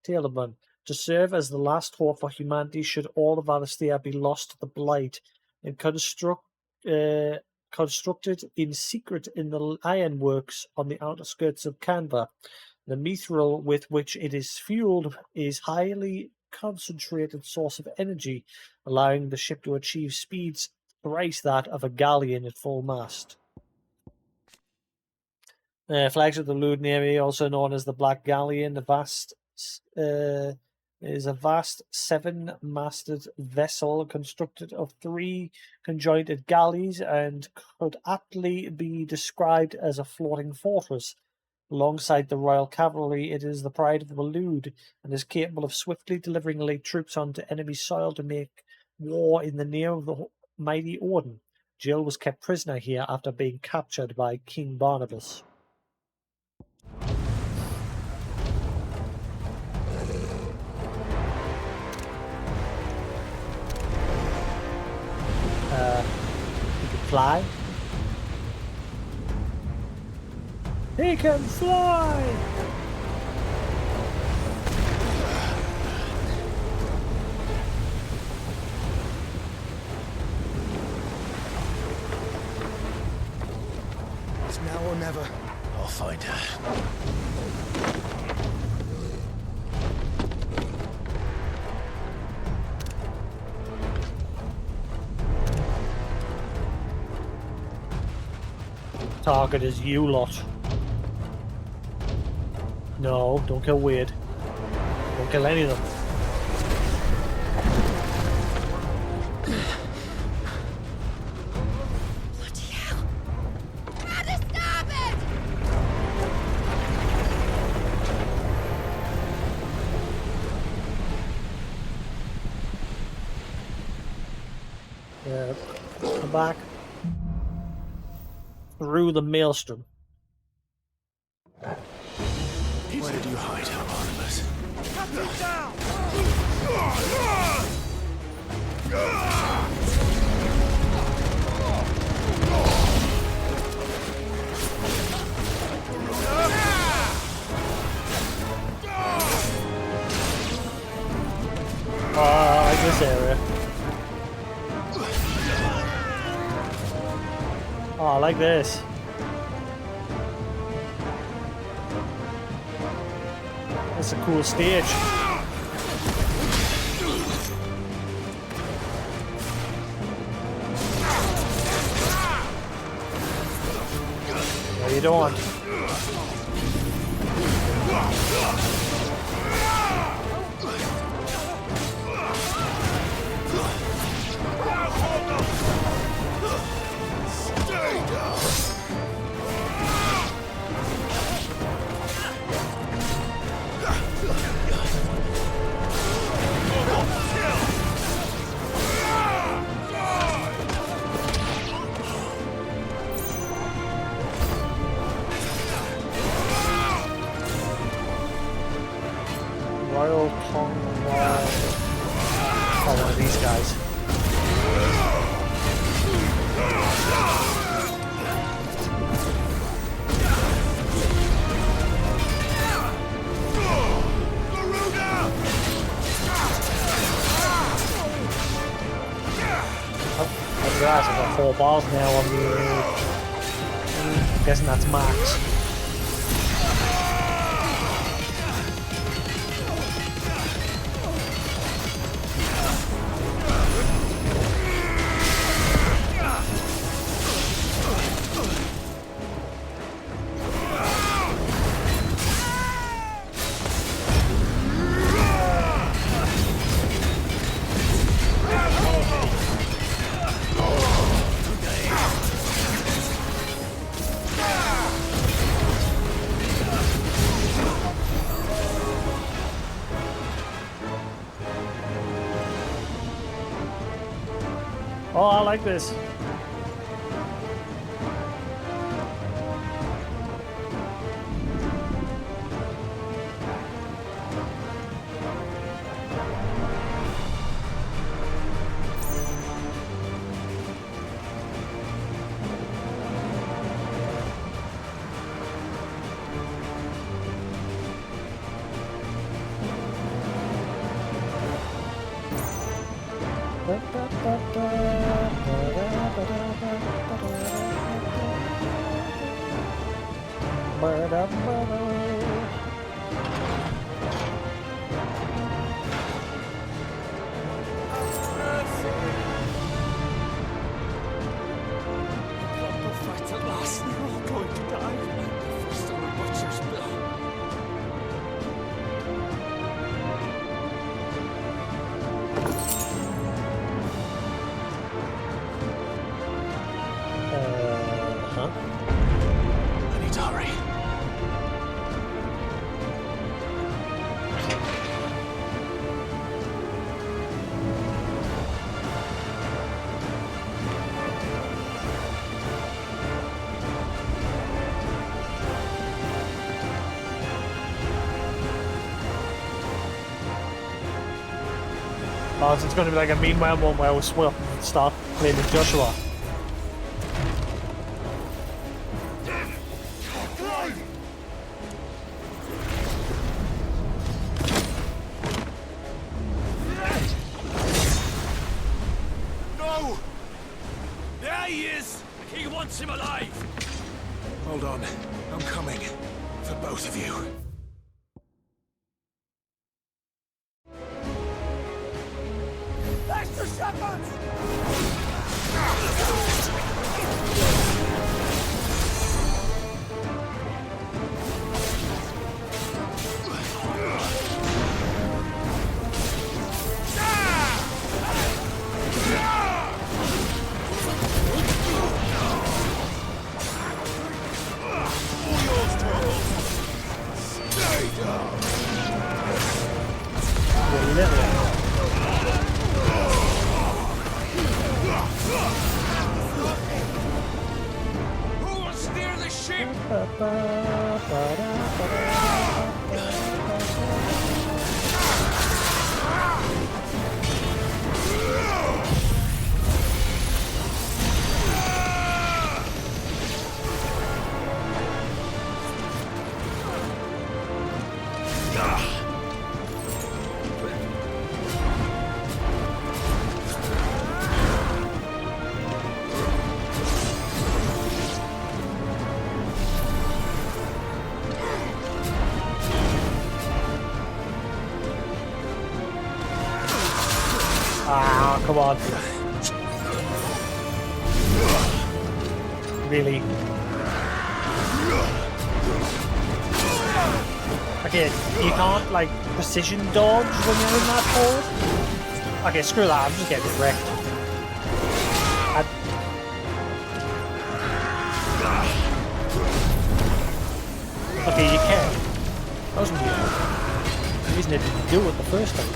Tailorman, to serve as the last hope for humanity should all of Alastia be lost to the Blight, and constructed in secret in the ironworks on the outskirts of Canva. The mithril with which it is fueled is highly concentrated source of energy, allowing the ship to achieve speeds thrice that of a galleon at full mast. Flagship of the Lude Navy, also known as the Black Galleon, is a vast seven-masted vessel constructed of three conjointed galleys and could aptly be described as a floating fortress. Alongside the Royal Cavalry, it is the pride of the Lude and is capable of swiftly delivering elite troops onto enemy soil to make war in the name of the mighty Odin. Jill was kept prisoner here after being captured by King Barnabas. He can fly. He can fly! It's now or never. I'll find her. Target is you lot. No, don't kill Wade. Don't kill any of them. Bloody hell! Gotta stop it! Come back. Through the Maelstrom. Where did you hide her, Barnabas? Cut it down! I like this area. Oh, I like this. That's a cool stage. No, you don't. Royal Tongue Wall. Oh, one of these guys. Oh, guys, I've got 4 balls now on the. I'm guessing that's max. Oh, I like this. I need to hurry. Oh, so it's going to be like a meanwhile one where we'll swap and start playing with Joshua. No! There he is! The king wants him alive! Hold on. I'm coming. For both of you. Extra shepherds! Who will steer the ship? Ah, come on. Really? Okay, you can't, like, precision dodge when you're in that pose? Okay, screw that, I'm just getting wrecked. Okay, you can. That wasn't the reason I didn't do it the first time.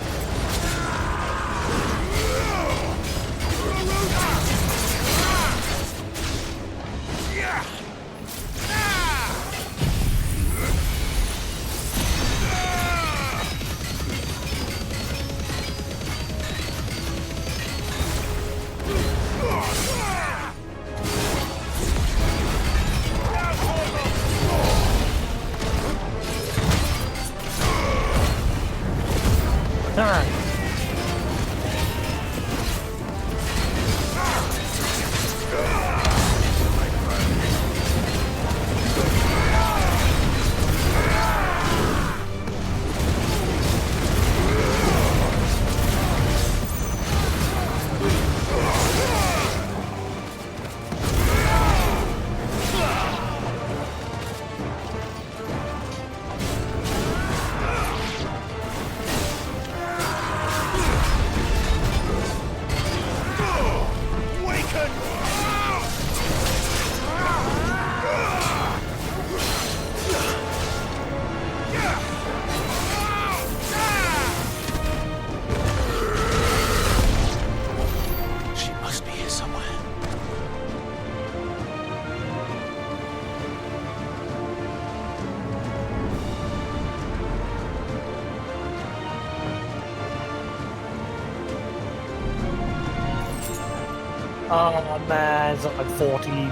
Oh man, it's not like 14.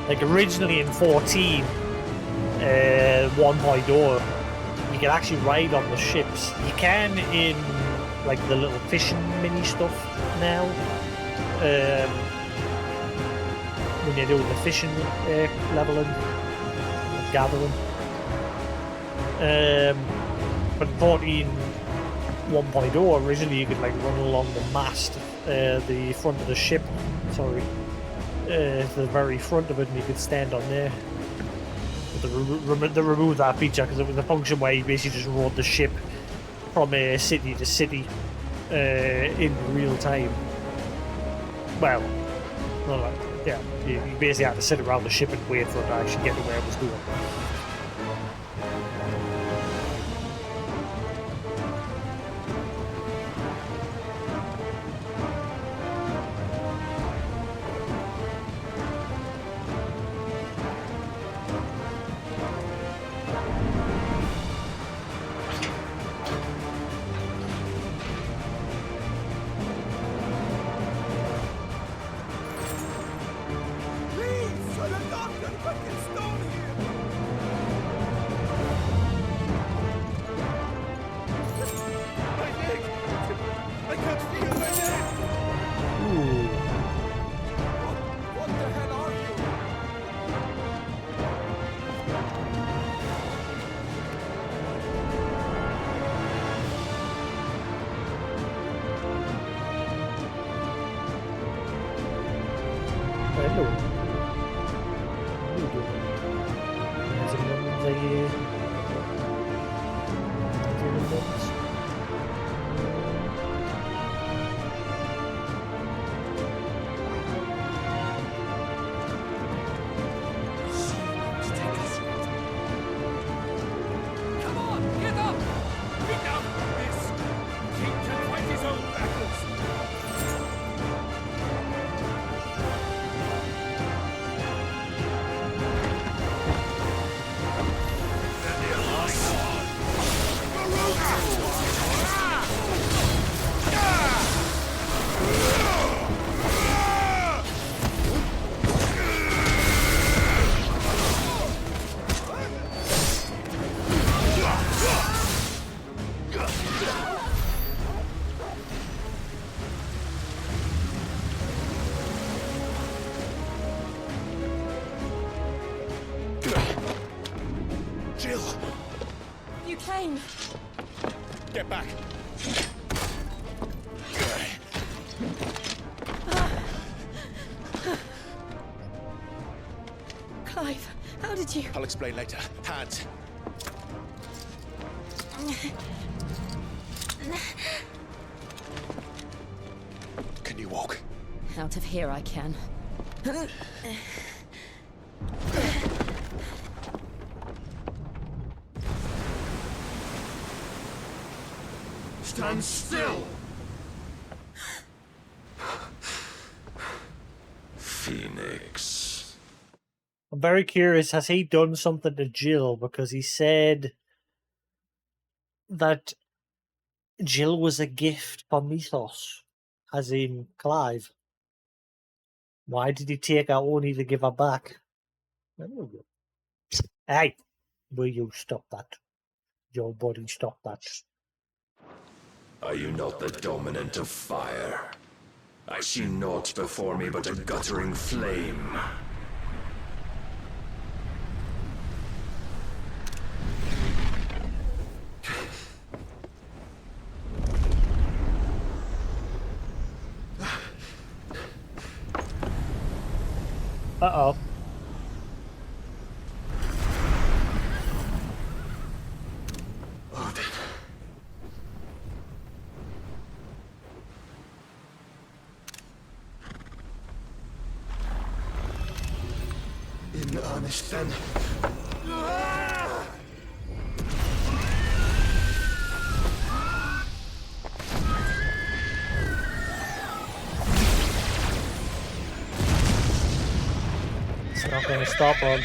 Like originally in 14, 1.0, you can actually ride on the ships. You can in like the little fishing mini stuff now. When you're doing the fishing leveling, gathering. But 14 1.0 originally you could like run along the mast, the front of the ship, sorry, the very front of it, and you could stand on there. But they removed that feature because it was a function where you basically just rode the ship from city to city in real time. Well, not like, yeah, you basically had to sit around the ship and wait for it to actually get to where it was going. I can't feel my leg! Ooh. What the hell are you? Hello. What are you doing? There's a woman there. Come on, get up! Enough of this! King can fight his own battles! Jill! You came. Get back! Clive, how did you... I'll explain later. Hands. Can you walk? Out of here I can. Stand still! Phoenix. I'm very curious, has he done something to Jill? Because he said that Jill was a gift from Mythos, as in Clive. Why did he take her only to give her back? Hey, will you stop that? Your body, stop that. Are you not the dominant of fire? I see naught before me but a guttering flame. Uh-oh. In earnest then. It's not going to stop him.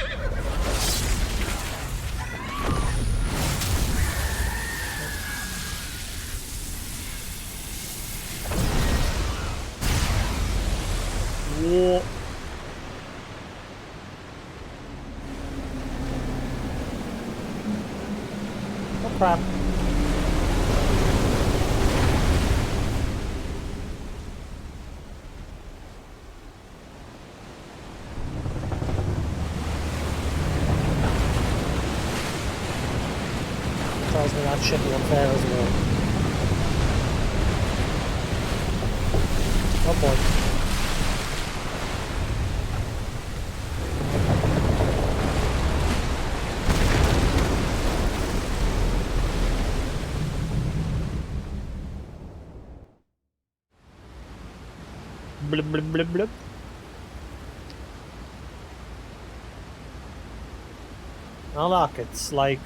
Whoa. Oh crap. Tells me that shit up there as well. Oh boy. Blub, blub, blub, blub. Oh look, it's like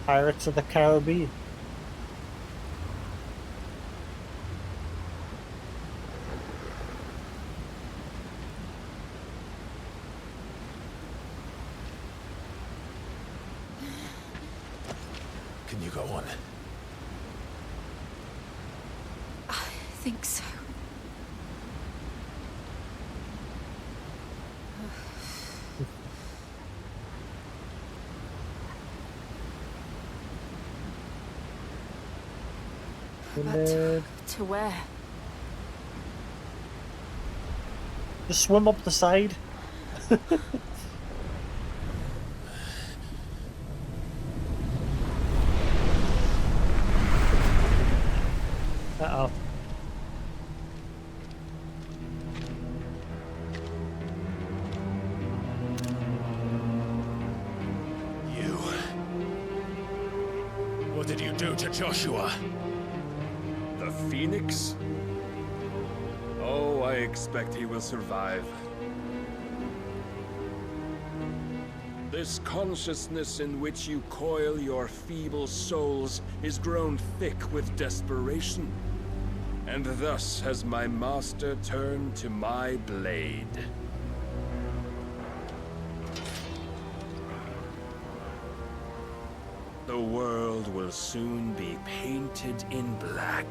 Pirates of the Caribbean. Can you go on? I think so. But to where? Just swim up the side. Uh-oh. You. What did you do to Joshua? The Phoenix? Oh, I expect he will survive. This consciousness in which you coil your feeble souls is grown thick with desperation. And thus has my master turned to my blade. The world will soon be painted in black.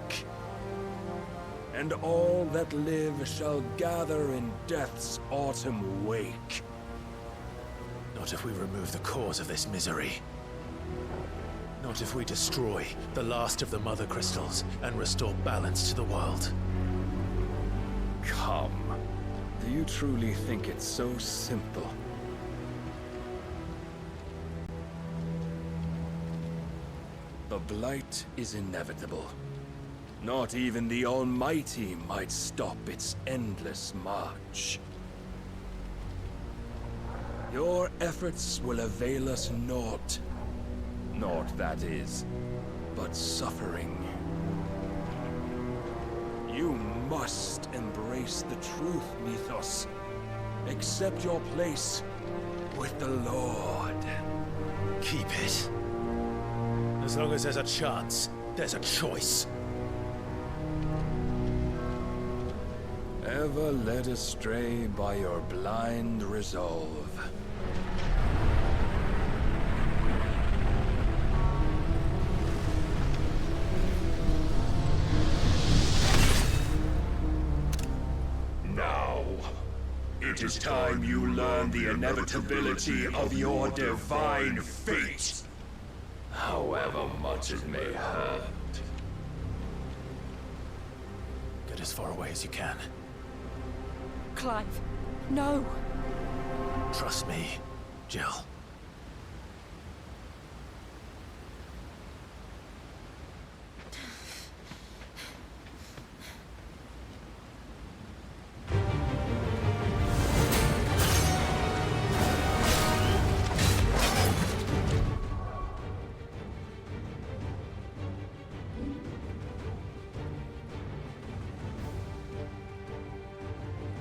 And all that live shall gather in death's autumn wake. Not if we remove the cause of this misery. Not if we destroy the last of the Mother Crystals and restore balance to the world. Come. Do you truly think it's so simple? The Blight is inevitable. Not even the Almighty might stop its endless march. Your efforts will avail us naught. Naught, that is, but suffering. You must embrace the truth, Mythos. Accept your place with the Lord. Keep it. As long as there's a chance, there's a choice. Ever led astray by your blind resolve. Now, it is time you learn the inevitability of your divine fate, however much it may hurt. Get as far away as you can. Clive, no. Trust me, Jill.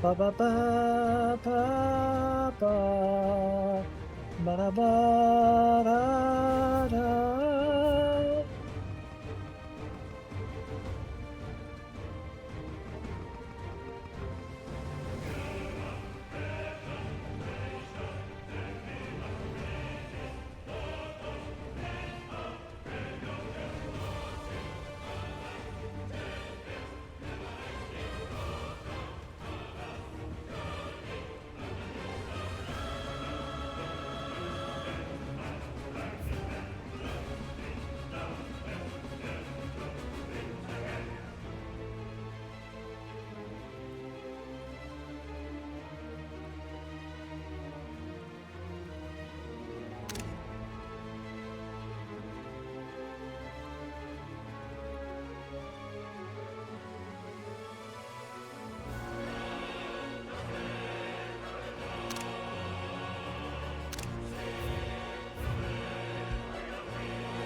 Ba ba ba ba ba ba da ba da da.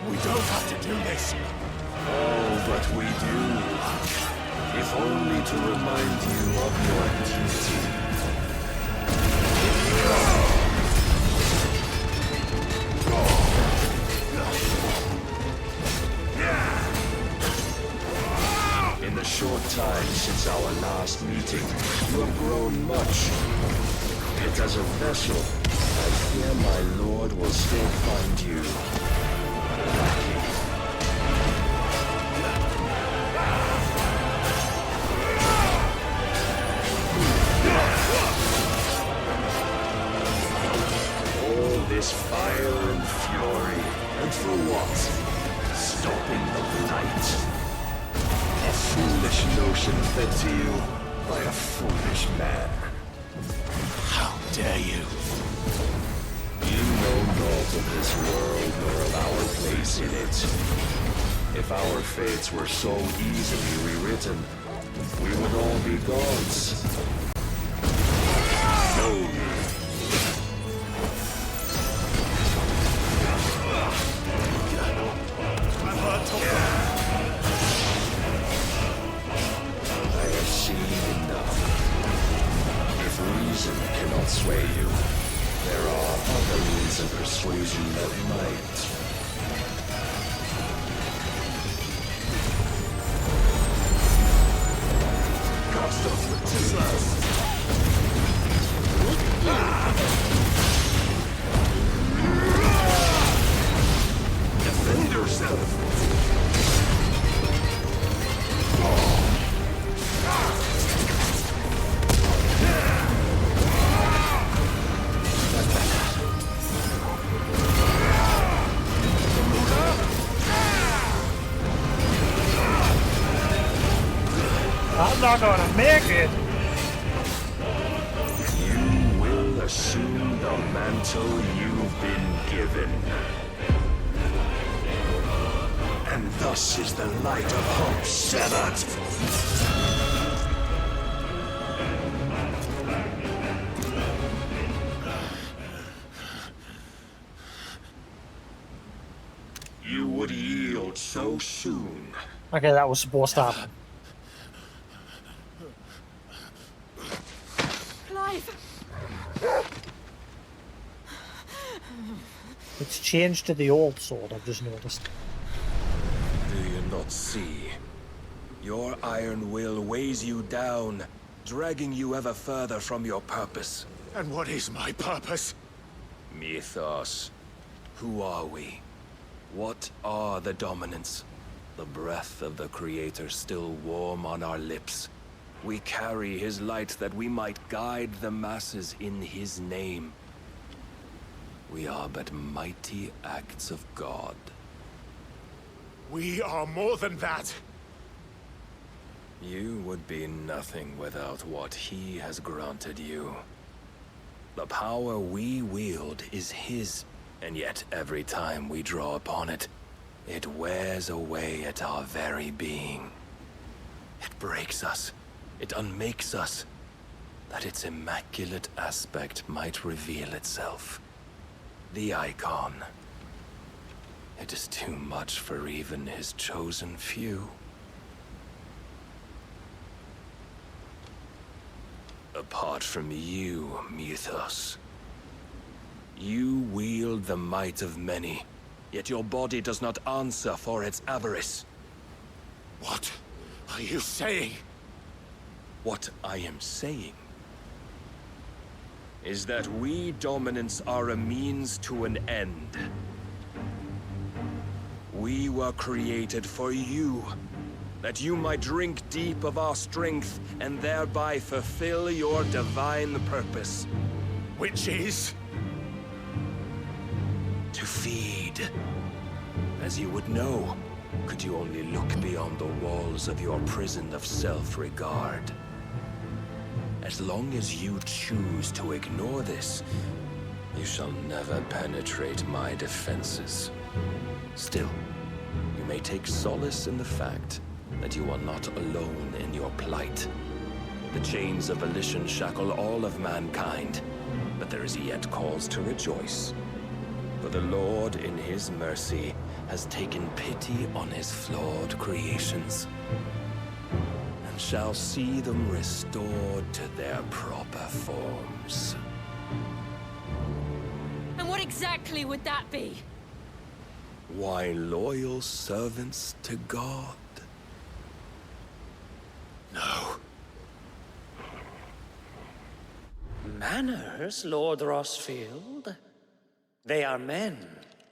We don't have to do this. Oh, but we do. If only to remind you of your duty. In the short time since our last meeting, you have grown much. Yet as a vessel, I fear my lord will still find you lacking. All this fire and fury, and for what? Stopping the blight. A foolish notion fed to you by a foolish man. How dare you? You know naught of this world nor of our place in it. If our fates were so easily rewritten, we would all be gods. No. I have seen enough. If reason cannot sway you, there are other means of persuasion that might. Cast off the Teslas! Defend yourself! I'm not gonna make it. You will assume the mantle you've been given. And thus is the light of hope severed. You would yield so soon. Okay, that was supposed to happen. Clive! It's changed to the old sword, I've just noticed. Do you not see? Your iron will weighs you down, dragging you ever further from your purpose. And what is my purpose? Mythos. Who are we? What are the dominants? The breath of the Creator still warm on our lips. We carry his light that we might guide the masses in his name. We are but mighty acts of God. We are more than that. You would be nothing without what he has granted you. The power we wield is his, and yet every time we draw upon it, it wears away at our very being. It breaks us. It unmakes us, that its immaculate aspect might reveal itself. The icon. It is too much for even his chosen few. Apart from you, Mythos, you wield the might of many, yet your body does not answer for its avarice. What are you saying? What I am saying is that we dominants are a means to an end. We were created for you, that you might drink deep of our strength and thereby fulfill your divine purpose. Which is? To feed. As you would know, could you only look beyond the walls of your prison of self-regard. As long as you choose to ignore this, you shall never penetrate my defenses. Still, you may take solace in the fact that you are not alone in your plight. The chains of volition shackle all of mankind, but there is yet cause to rejoice. For the Lord, in his mercy, has taken pity on his flawed creations, and shall see them restored to their proper forms. And what exactly would that be? Why, loyal servants to God. No. Manners, Lord Rossfield? They are men,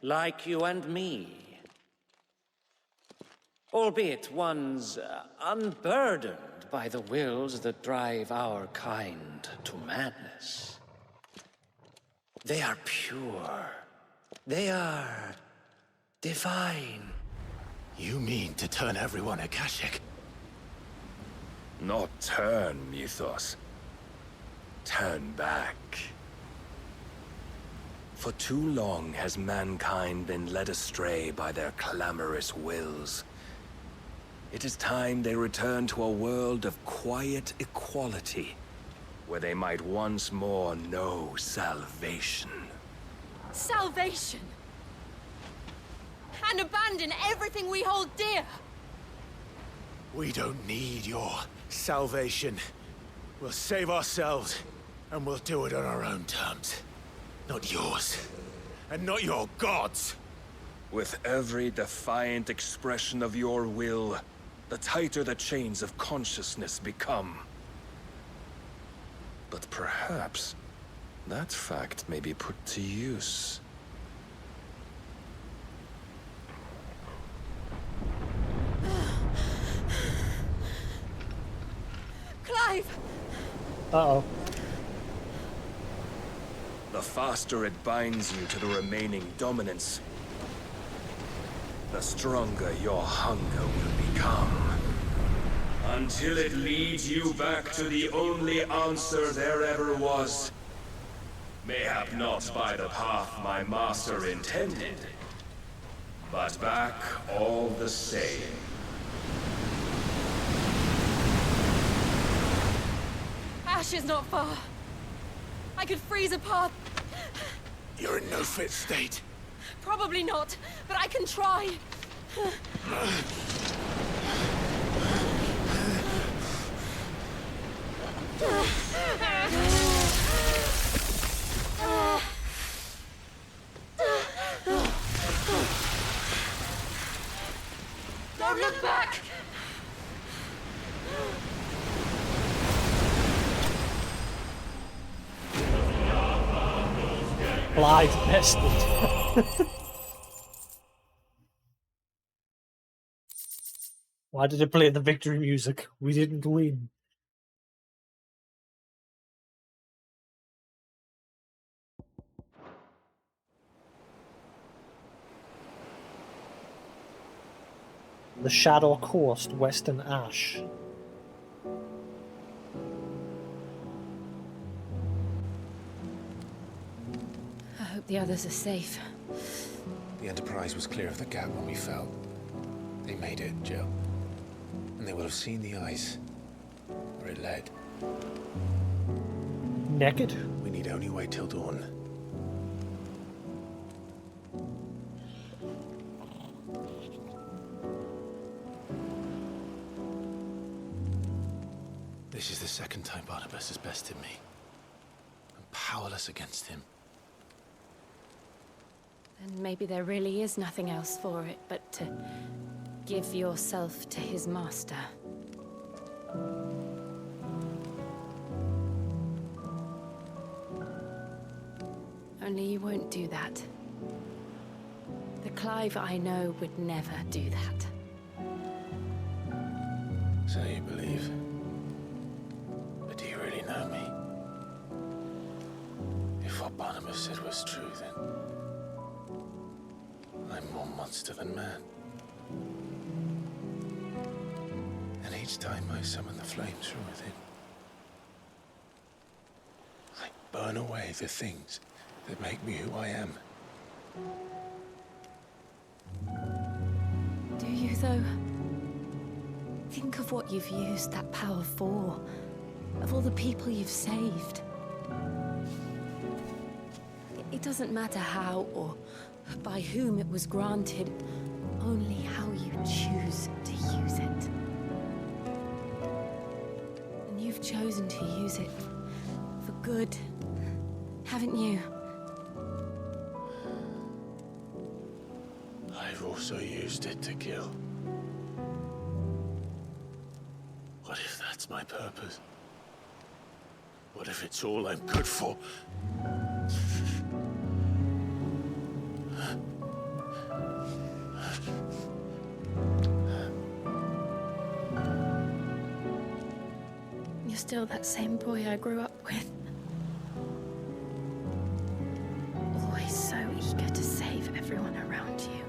like you and me. Albeit ones unburdened by the wills that drive our kind to madness. They are pure. They are divine. You mean to turn everyone Akashic? Not turn, mythos. Turn back. For too long has mankind been led astray by their clamorous wills. It is time they return to a world of quiet equality, where they might once more know salvation. Salvation! And abandon everything we hold dear! We don't need your salvation. We'll save ourselves, and we'll do it on our own terms. Not yours. And not your gods! With every defiant expression of your will, the tighter the chains of consciousness become. But perhaps that fact may be put to use. Clive! Uh-oh. The faster it binds you to the remaining dominance, the stronger your hunger will become. Until it leads you back to the only answer there ever was. Mayhap not by the path my master intended, but back all the same. Ash is not far. I could freeze a path. You're in no fit state. Probably not, but I can try. Don't look back! Clive messed it. Why did it play the victory music? We didn't win. The Shadow Coast, Western Ash. I hope the others are safe. The Enterprise was clear of the gap when we fell. They made it, Jill. And they will have seen the ice where it led. Naked? We need only wait till dawn. This is the second time Barnabas has bested me. I'm powerless against him. Then maybe there really is nothing else for it but to give yourself to his master. Only you won't do that. The Clive I know would never do that. So you believe? But do you really know me? If what Barnabas said was true, then I'm more monster than man. And each time I summon the flames from within, I burn away the things that make me who I am. Do you, though? Think of what you've used that power for. Of all the people you've saved. It doesn't matter how or by whom it was granted, only how you choose to use it. And you've chosen to use it for good, haven't you? I've also used it to kill. What if that's my purpose? What if it's all I'm good for? You're still that same boy I grew up with. Always so eager to save everyone around you,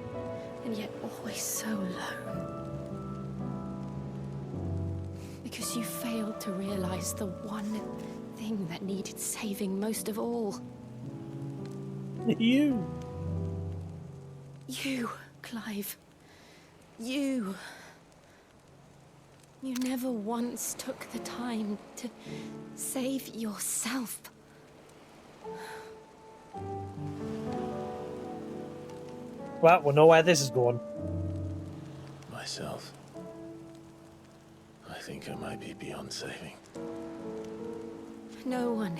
and yet always so alone. Because you failed failed to realize the one thing that needed saving most of all. You, Clive. You never once took the time to save yourself. Well, we know where this is going. Myself. I think I might be beyond saving. No one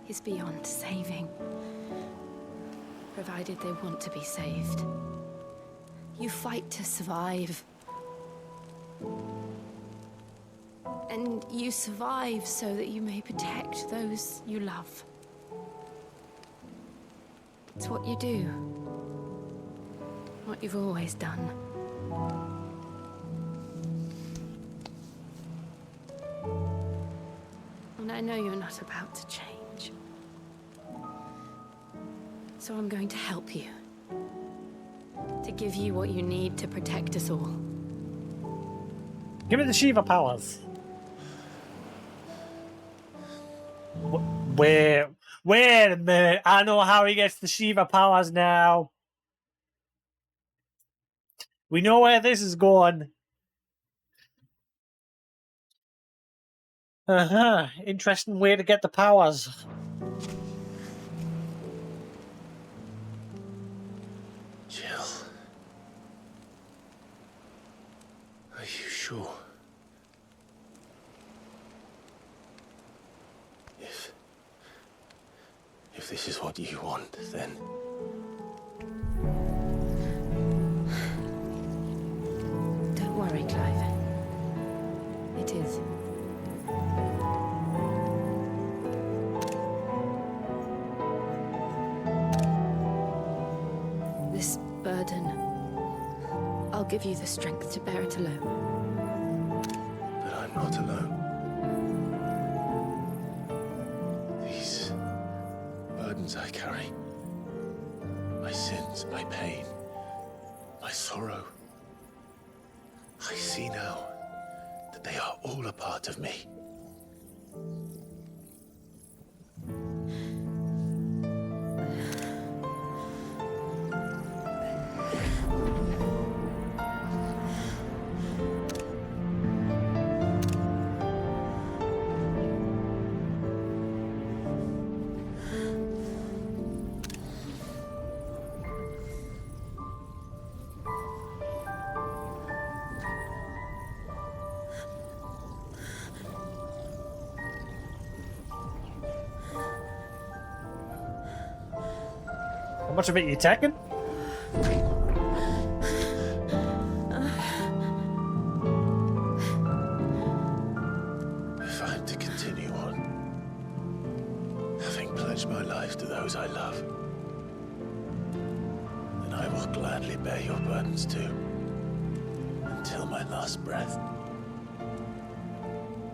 is beyond saving, provided they want to be saved. You fight to survive. And you survive so that you may protect those you love. It's what you do. What you've always done. And I know you're not about to change. So I'm going to help you. To give you what you need to protect us all. Give me the Shiva powers. Wait a minute. I know how he gets the Shiva powers now. We know where this is going. Interesting way to get the powers. Jill. Are you sure? If this is what you want, then... Don't worry, Clive. It is. This burden, I'll give you the strength to bear it alone. But I'm not alone. These burdens I carry, my sins, my pain, my sorrow, I see now that they are all a part of me. How much of it you taking? If I'm to continue on, having pledged my life to those I love, then I will gladly bear your burdens too, until my last breath.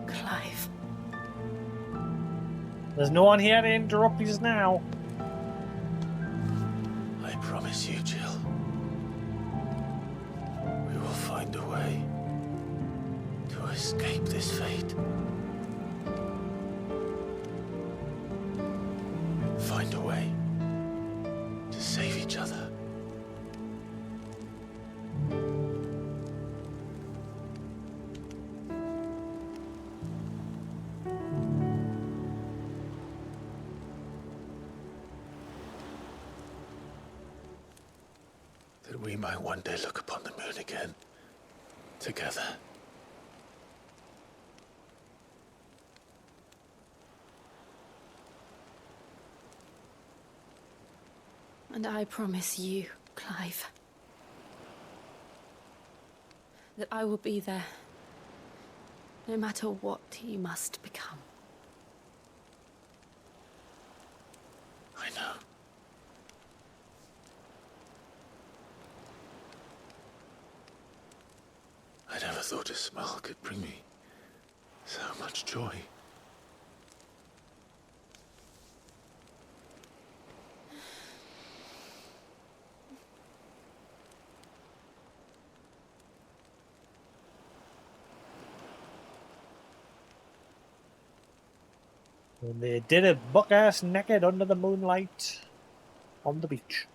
Clive. There's no one here to interrupt us now. I promise you, Jill. We will find a way to escape this fate. Find a way to save each other. That we might one day look upon the moon again, together. And I promise you, Clive, that I will be there, no matter what you must become. I know. I never thought a smile could bring me so much joy. And they did it buck-ass naked under the moonlight on the beach.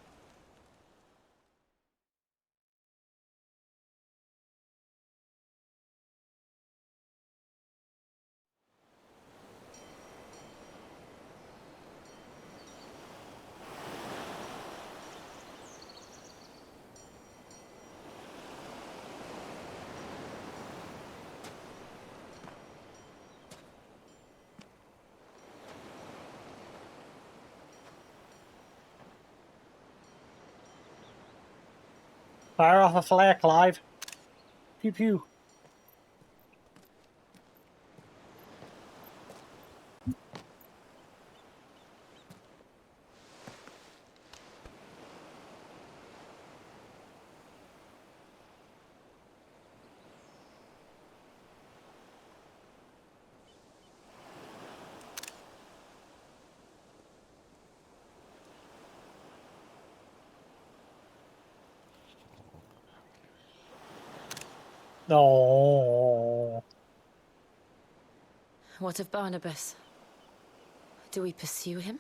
Fire off a flare, Clive. Pew pew. No. What of Barnabas? Do we pursue him?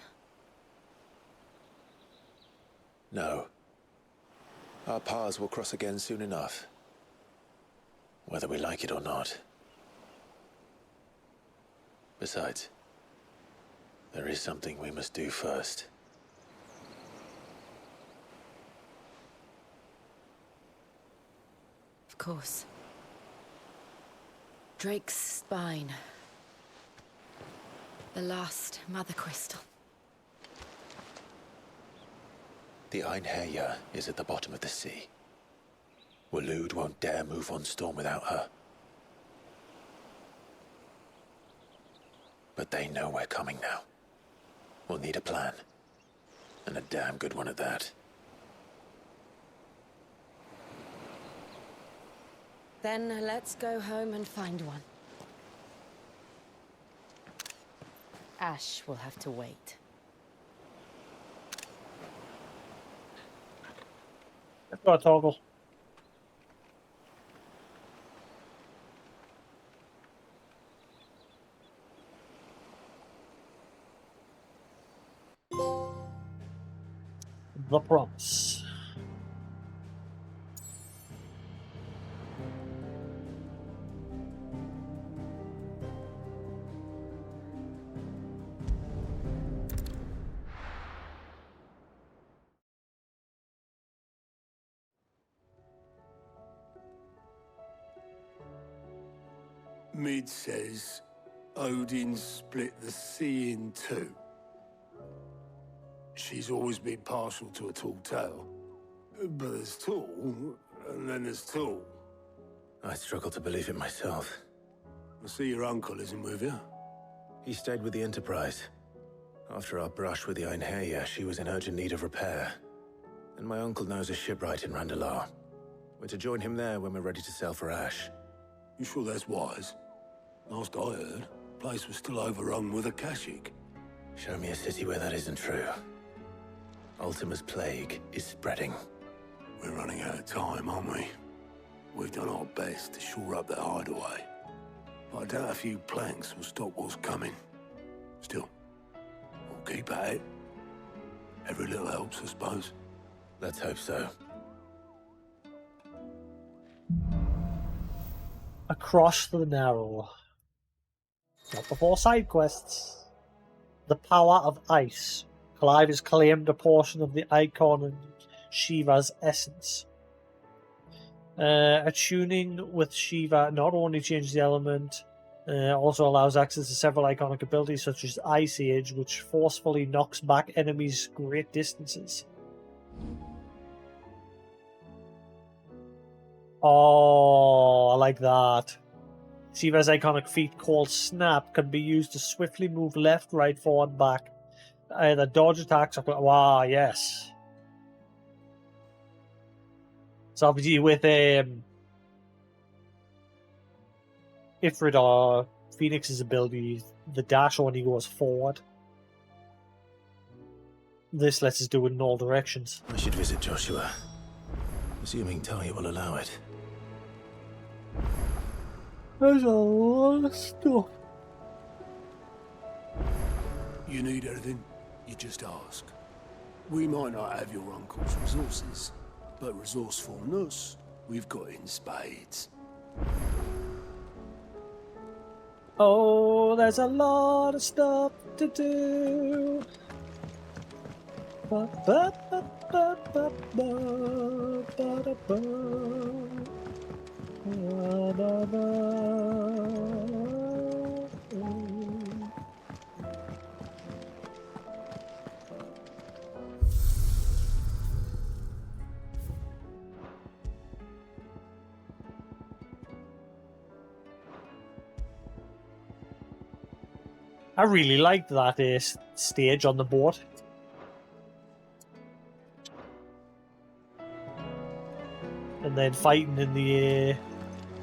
No. Our paths will cross again soon enough. Whether we like it or not. Besides, there is something we must do first. Of course. Drake's spine. The last Mother Crystal. The Einherja is at the bottom of the sea. Waloed won't dare move on Storm without her. But they know we're coming now. We'll need a plan. And a damn good one at that. Then let's go home and find one. Ash will have to wait. Let's go, Toggle. The promise. Mid says Odin split the sea in two. She's always been partial to a tall tale. But there's tall, and then there's tall. I struggle to believe it myself. I see your uncle isn't with you. He stayed with the Enterprise. After our brush with the Einherja, she was in urgent need of repair. And my uncle knows a shipwright in Randalar. We're to join him there when we're ready to sail for Ash. You sure that's wise? Last I heard, the place was still overrun with Akashic. Show me a city where that isn't true. Ultima's plague is spreading. We're running out of time, aren't we? We've done our best to shore up that hideaway. But I doubt a few planks will stop what's coming. Still, we'll keep at it. Every little helps, I suppose. Let's hope so. Across the Narrow. Not before side quests. The power of ice. Clive has claimed a portion of the icon and Shiva's essence. Attuning with Shiva not only changes the element, also allows access to several iconic abilities such as Ice Age, which forcefully knocks back enemies great distances. Oh, I like that. Shiva's iconic feat called Snap can be used to swiftly move left, right, forward, back. Either dodge attacks or... Wow, yes. So obviously with Ifrit or Phoenix's ability, the dash only goes forward. This lets us do it in all directions. I should visit Joshua. Assuming Talia will allow it. There's a lot of stuff. You need anything, you just ask. We might not have your uncle's resources, but resourcefulness, we've got in spades. Oh, there's a lot of stuff to do. Ba, ba, ba, ba, ba, ba, ba, da, ba. Ba, da, ba. I really liked that stage on the boat. And then fighting in the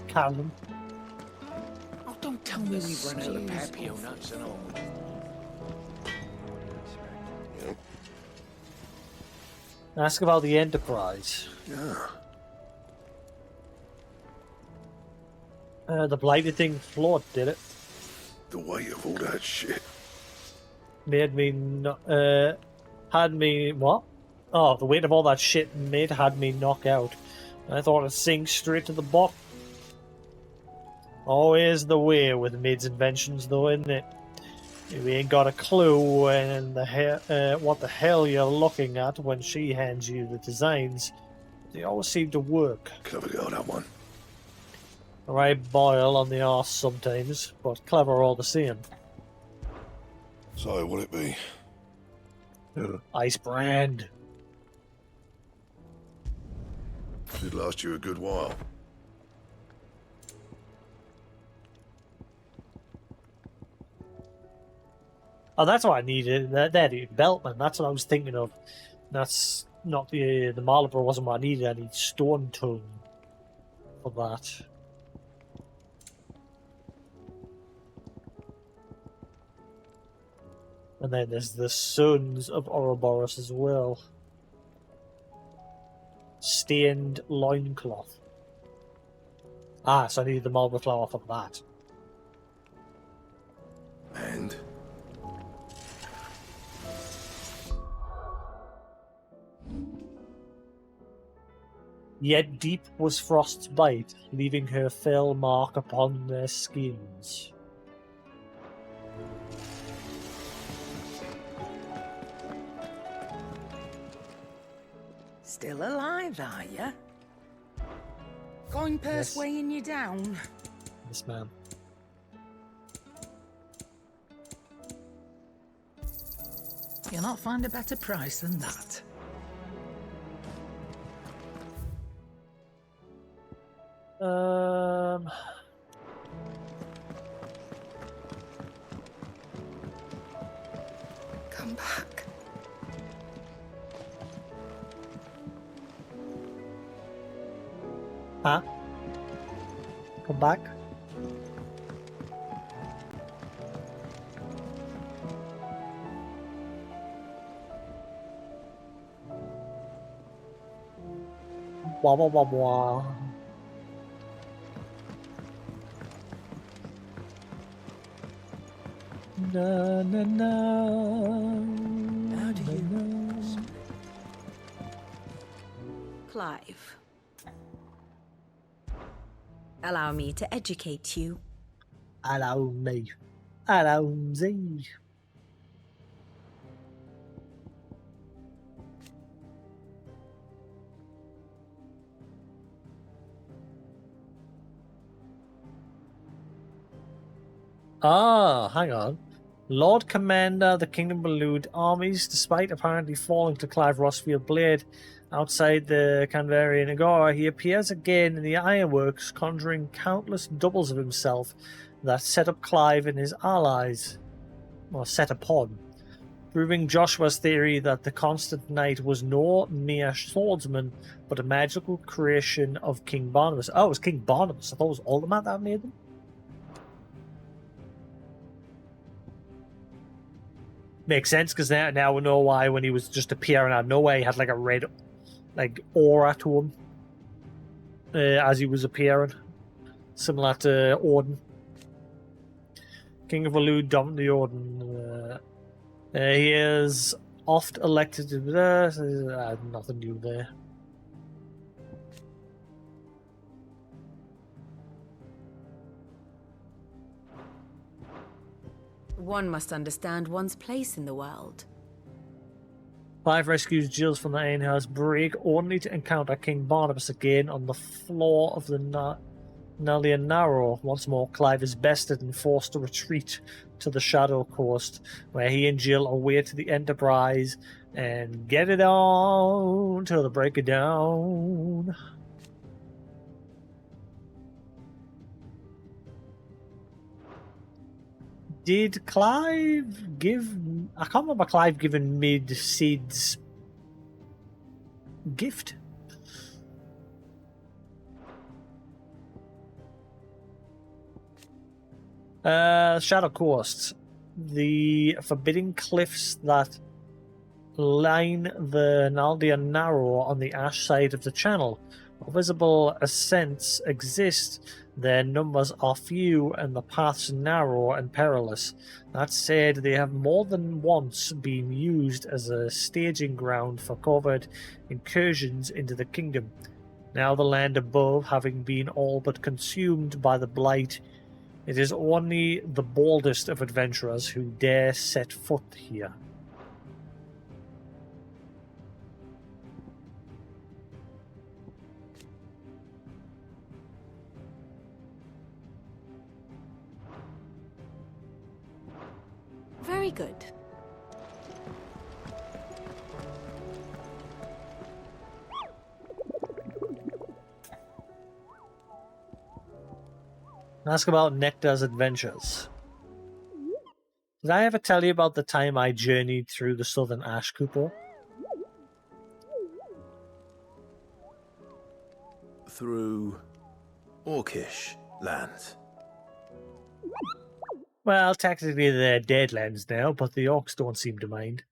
cavern. Oh, don't tell me we've run out of papio nuts and all. Ask about the Enterprise. Yeah. The blighted thing float, did it? The weight of all that shit. Made me had me what? Oh, the weight of all that shit had me knock out. I thought it'd sink straight to the bottom. Always the way with Mid's inventions, though, isn't it? You ain't got a clue what the hell you're looking at when she hands you the designs. They always seem to work. Clever girl, that one. Right boil on the arse sometimes, but clever all the same. So, what'll it be? Ice brand. Should last you a good while. Oh, that's what I needed. That belt, man. That's what I was thinking of. That's not the Marlborough wasn't what I needed. I need stone tone for that. And then there's the Sons of Ouroboros as well. Stained loincloth. Ah, so I need the Marlborough flower for that. And? Yet deep was Frost's bite, leaving her fell mark upon their skins. Still alive, are you? Coin purse Yes. weighing you down? Yes, ma'am. You'll not find a better price than that. Come back. Huh? Come back? Wah wah wah wah. Na na na. How do you know? Clive. Allow me to educate you. Allow me. Allow me. Ah, hang on. Lord Commander, the Kingdom elude armies, despite apparently falling to Clive Rossfield Blade outside the Canvarian Agora. He appears again in the ironworks, conjuring countless doubles of himself that set up Clive and his allies, or set upon, proving Joshua's theory that the Constant Knight was no mere swordsman, but a magical creation of King Barnabas. Oh, it was King Barnabas. I thought it was Ultimate that made them. Makes sense, because now we know why when he was just appearing out of nowhere, he had like a red aura to him as he was appearing. Similar to Odin. King of Elude, Dom the Odin. He is oft elected to nothing new there. One must understand one's place in the world. Clive rescues Jills from the Ironhouse brig, only to encounter King Barnabas again on the floor of the Nalia Narrow. Once more, Clive is bested and forced to retreat to the Shadow Coast, where he and Jill await the Enterprise and get it on till the break of dawn. Did Clive give... I can't remember Clive giving Mid Sid's gift. Shadow Coast. The forbidding cliffs that line the Naldia Narrow on the ash side of the channel. While visible ascents exist, their numbers are few and the paths narrow and perilous. That said, they have more than once been used as a staging ground for covert incursions into the kingdom. Now the land above having been all but consumed by the blight, it is only the boldest of adventurers who dare set foot here. Very good. Ask about Nectar's adventures. Did I ever tell you about the time I journeyed through the southern Ash Kupo? Through Orcish lands. Well, technically they're Deadlands now, but the Orcs don't seem to mind.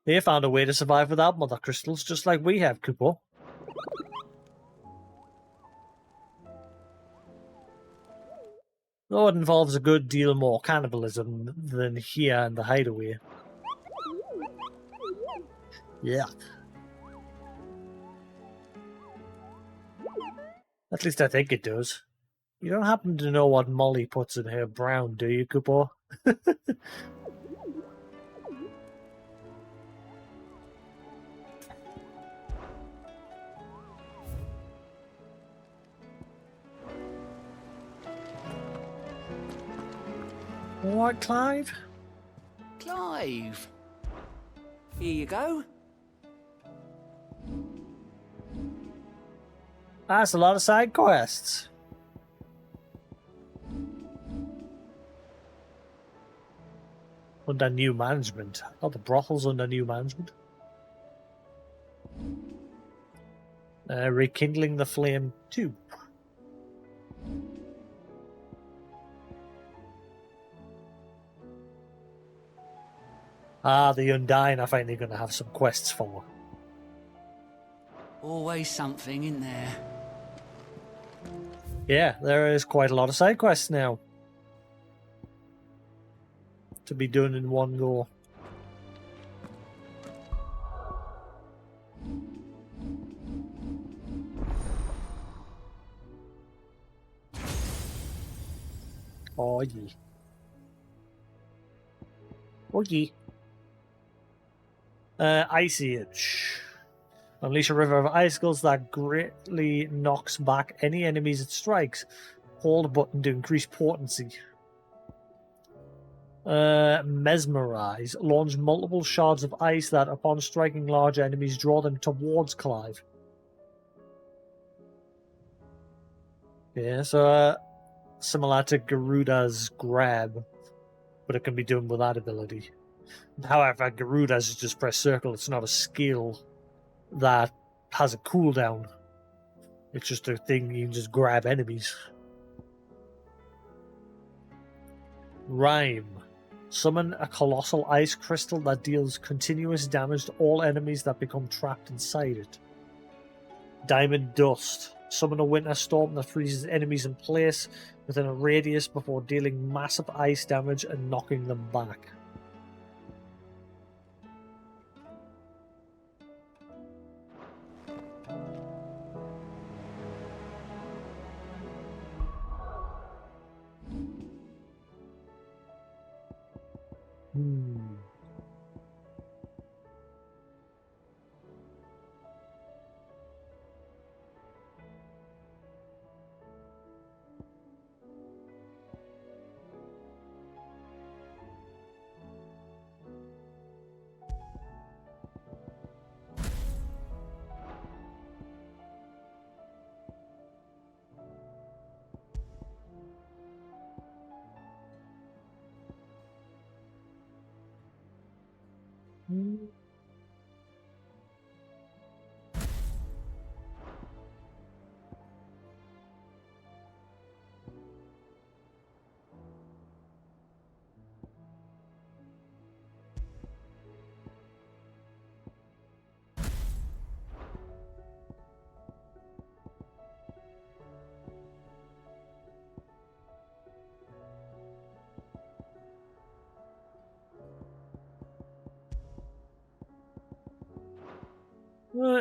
They found a way to survive without mother crystals, just like we have, Kupo. Though it involves a good deal more cannibalism than here in the hideaway. Yeah. At least I think it does. You don't happen to know what Molly puts in her brown, do you, Kupo? What, Clive? Clive! Here you go. That's a lot of side quests. Under new management. Oh, the brothel's under new management. Rekindling the Flame 2. Ah, the Undying are finally going to have some quests for. Always something in there. Yeah, there is quite a lot of side quests now to be done in one go. Oh yeah. Oh yeah. Ice Age. Unleash a river of icicles that greatly knocks back any enemies it strikes. Hold button to increase potency. Mesmerize. Launch multiple shards of ice that, upon striking large enemies, draw them towards Clive. Yeah, so similar to Garuda's grab, but it can be done with that ability. However, Garuda's is just press circle. It's not a skill that has a cooldown. It's just a thing you can just grab enemies. Rhyme. Summon a colossal ice crystal that deals continuous damage to all enemies that become trapped inside it. Diamond Dust. Summon a winter storm that freezes enemies in place within a radius before dealing massive ice damage and knocking them back.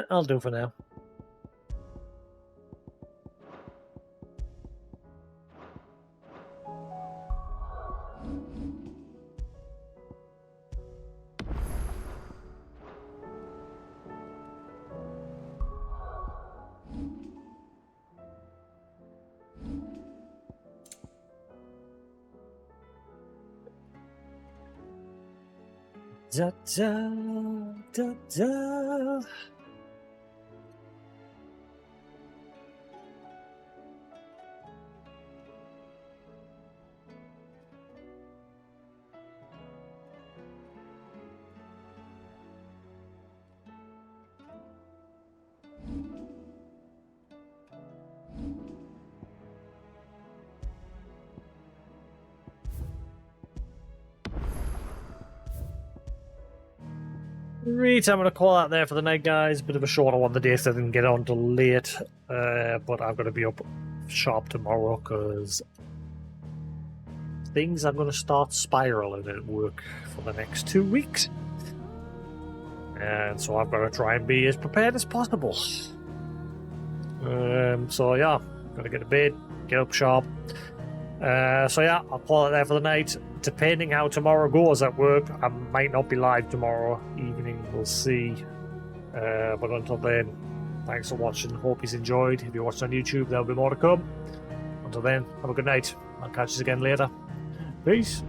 I'll do for now. Da da da da. Right, I'm going to call out there for the night, guys. Bit of a shorter one today, so I didn't get on till late. But I'm going to be up sharp tomorrow because things are going to start spiraling at work for the next 2 weeks. And so I've got to try and be as prepared as possible. So yeah, got to get to bed, get up sharp. So yeah, I'll call it there for the night. Depending how tomorrow goes at work, I might not be live tomorrow evening. We'll see. But until then, thanks for watching. Hope you've enjoyed. If you're watching on YouTube, there'll be more to come. Until then, have a good night. I'll catch you again later. Peace.